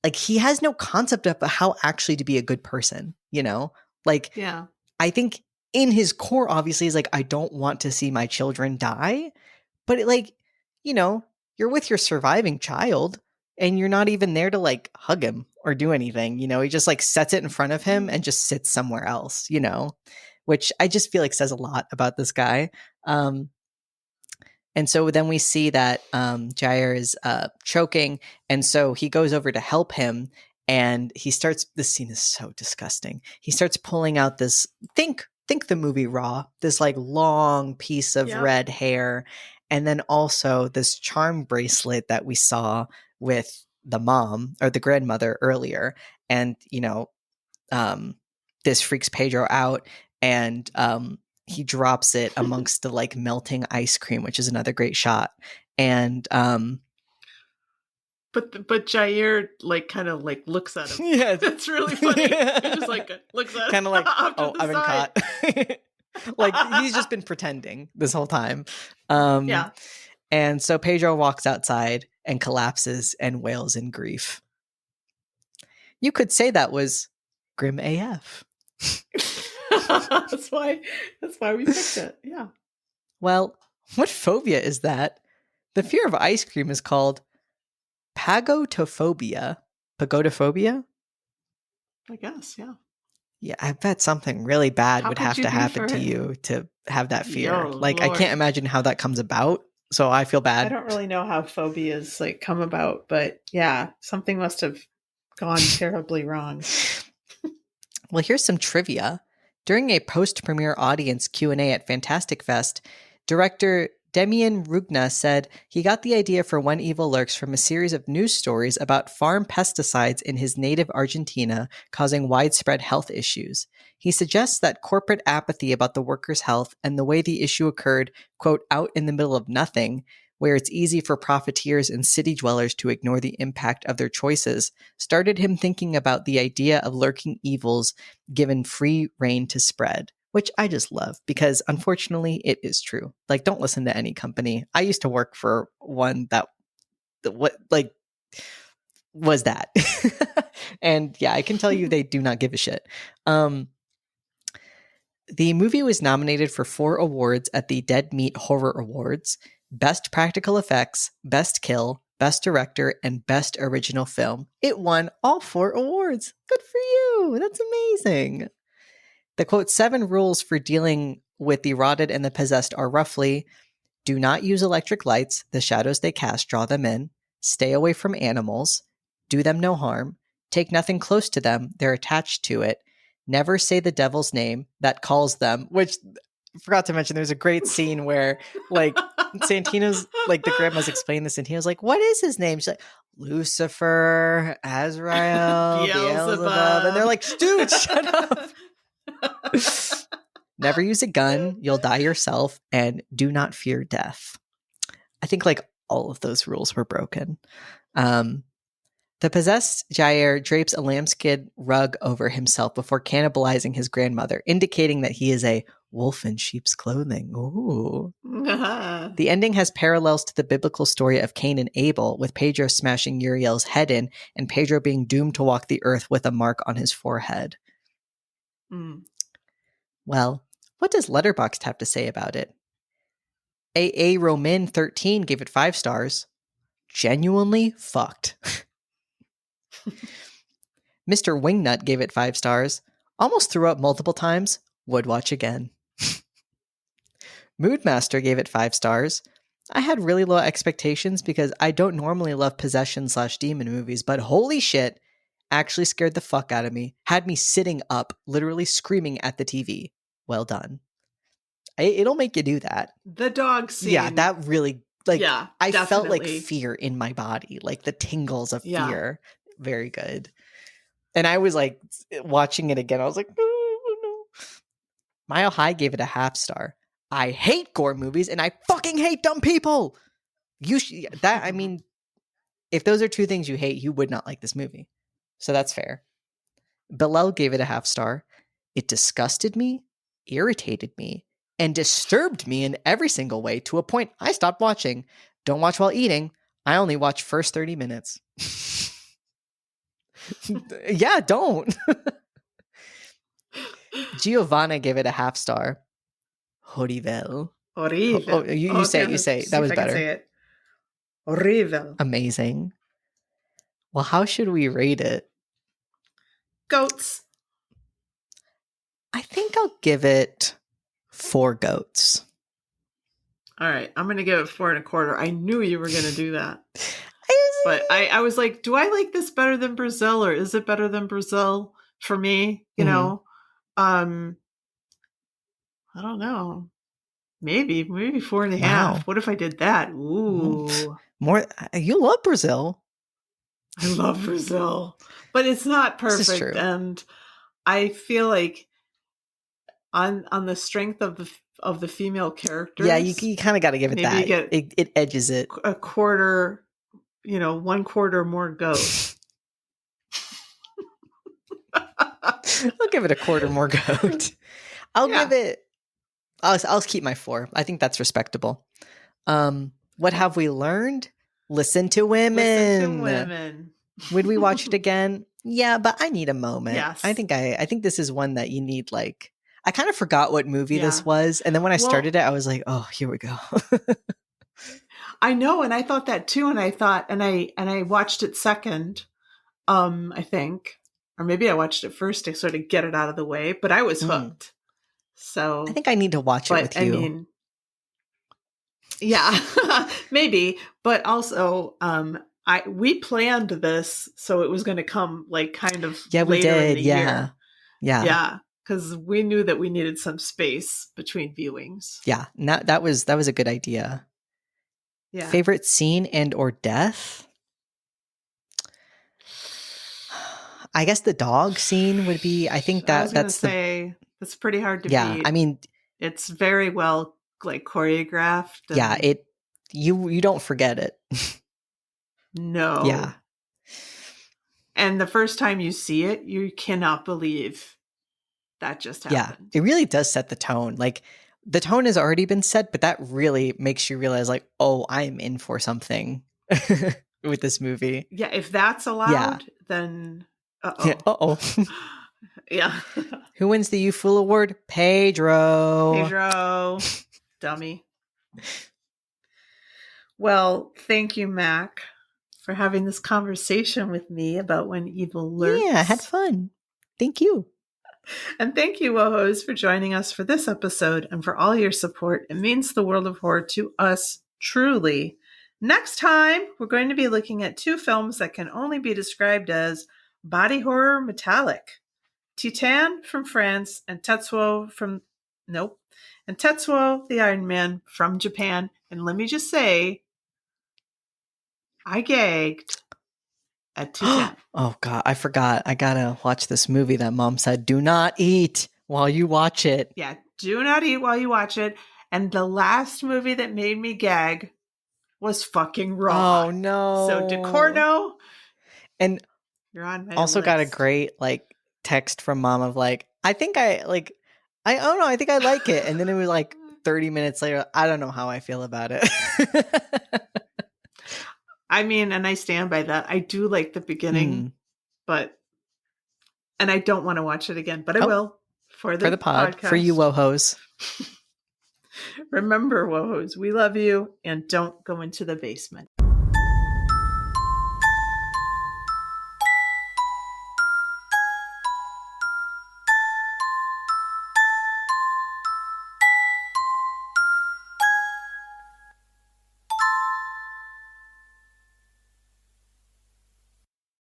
like he has no concept of how actually to be a good person, you know? Like, yeah. I think in his core, obviously, is like, I don't want to see my children die. But like, you know, you're with your surviving child and you're not even there to like hug him or do anything. You know, he just like sets it in front of him and just sits somewhere else, you know, which I just feel like says a lot about this guy. And so then we see that Jair is choking. And so he goes over to help him. And he starts, this scene is so disgusting. He starts pulling out this, think the movie Raw, this like long piece of red hair. And then also this charm bracelet that we saw with the mom or the grandmother earlier. And, you know, this freaks Pedro out. And he drops it amongst the like melting ice cream, which is another great shot. And but Jair like kind of like looks at him. Yeah, it's really funny. He just like looks at him, kind of like, oh, I've been side. caught. Like he's just been pretending this whole time. Yeah. And so Pedro walks outside and collapses and wails in grief. You could say that was grim AF. That's why we picked it. Yeah. Well, what phobia is that? The fear of ice cream is called pagotophobia. Pagodophobia? I guess, yeah. Yeah, I bet something really bad How would could have you to be happen to afraid? you to have that fear. Yo, Like, I can't Lord. imagine how that comes about. So I feel I bad. don't really know how phobias like come about, but yeah, something must have gone terribly wrong. Well, here's some trivia. During a post-premiere audience Q&A at Fantastic Fest, director Demian Rugna said he got the idea for When Evil Lurks from a series of news stories about farm pesticides in his native Argentina causing widespread health issues. He suggests that corporate apathy about the workers' health and the way the issue occurred, quote, out in the middle of nothing, where it's easy for profiteers and city dwellers to ignore the impact of their choices, started him thinking about the idea of lurking evils given free reign to spread, which I just love because unfortunately it is true. Like, don't listen to any company. I used to work for one that what like was that. And yeah, I can tell you they do not give a shit. The movie was nominated for 4 awards at the Dead Meat Horror Awards: Best Practical Effects, Best Kill, Best Director, and Best Original Film. It won all 4 awards. Good for you. That's amazing. The quote 7 rules for dealing with the rotted and the possessed are roughly: do not use electric lights, the shadows they cast draw them in, stay away from animals, do them no harm, take nothing close to them, they're attached to it, never say the devil's name that calls them, which I forgot to mention there's a great scene where like Santino's like the grandma's explaining this and Santino's like, what is his name? She's like, Lucifer, Azrael, Beelzebub. And they're like, dude, shut up. Never use a gun, you'll die yourself, and do not fear death. I think like all of those rules were broken. The possessed Jair drapes a lambskin rug over himself before cannibalizing his grandmother, indicating that he is a wolf in sheep's clothing. Ooh. The ending has parallels to the biblical story of Cain and Abel, with Pedro smashing Uriel's head in and Pedro being doomed to walk the earth with a mark on his forehead. Well, what does Letterboxd have to say about it? AA Roman 13 gave it 5 stars. Genuinely fucked. Mr. Wingnut gave it 5 stars. Almost threw up multiple times. Would watch again. Moodmaster gave it 5 stars. I had really low expectations because I don't normally love possession/demon movies, but holy shit, actually scared the fuck out of me. Had me sitting up, literally screaming at the TV. Well done. It'll make you do that. The dog scene. Yeah, that really, like, yeah, I definitely felt like fear in my body, like the tingles of fear. Very good. And I was like watching it again. I was like, oh no. Mile High gave it a 0.5 star. I hate gore movies and I fucking hate dumb people. I mean, if those are 2 things you hate, you would not like this movie. So that's fair. Bilal gave it a 0.5 star. It disgusted me, irritated me, and disturbed me in every single way to a point I stopped watching. Don't watch while eating. I only watch first 30 minutes. Yeah, don't. Giovanna gave it a 0.5 star. Horrible. Horrible. Oh, you say it. You say it. That was better. Say it. Horrible. Amazing. Well, how should we rate it? Goats. I think I'll give it 4 goats. All right, I'm going to give it 4.25. I knew you were going to do that. But I was like, do I like this better than Brazil, or is it better than Brazil for me? You know, I don't know. Maybe 4.5. Wow. What if I did that? Ooh. More. You love Brazil. I love Brazil, but it's not perfect. This is true. And I feel like on the strength of the female characters. Yeah, you kind of got to give it that. It edges it. A quarter, 1/4 more goat. I'll give it a 1/4 more goat. Give it. I'll keep my 4. I think that's respectable. What have we learned? Listen to women. Listen to women. Would we watch it again? Yeah, but I need a moment. Yes. I think this is one that you need, like, I kind of forgot what movie this was. And then when I started it, I was like, oh, here we go. I know. And I thought that too. And I watched it second, I think. or maybe I watched it first to sort of get it out of the way, but I was hooked. So I think I need to watch it with you. I mean, yeah, maybe, but also, we planned this, so it was going to come like kind of later in the year. Yeah. Because we knew that we needed some space between viewings. Yeah, that was a good idea. Yeah. Favorite scene and or death? I guess the dog scene would be. I think that's pretty hard to beat. I mean, it's very well like choreographed. Yeah, you don't forget it. No. Yeah. And the first time you see it, you cannot believe that just happened. Yeah, it really does set the tone. Like, the tone has already been set, but that really makes you realize, like, oh, I'm in for something with this movie. Yeah, if that's allowed, then uh-oh. Yeah. Who wins the You Fool Award? Pedro. Dummy. Well, thank you, Mac, for having this conversation with me about when evil lurks. Yeah, I had fun. Thank you. And thank you, WoHos, for joining us for this episode and for all your support. It means the world of horror to us, truly. Next time, we're going to be looking at 2 films that can only be described as body horror metallic. Titan from France and Tetsuo the Iron Man from Japan. And let me just say, I gagged at Titan. Oh God, I forgot. I gotta watch this movie that Mom said, do not eat while you watch it. Yeah, do not eat while you watch it. And the last movie that made me gag was fucking Raw. Oh no. So DeCorno. And you're on my also list. got a great like text from Mom of like, I think I like it. And then it was like 30 minutes later, I don't know how I feel about it. I mean, and I stand by that. I do like the beginning, and I don't want to watch it again, but I will for the podcast. For you WoHos. Remember, WoHos, we love you, and don't go into the basement.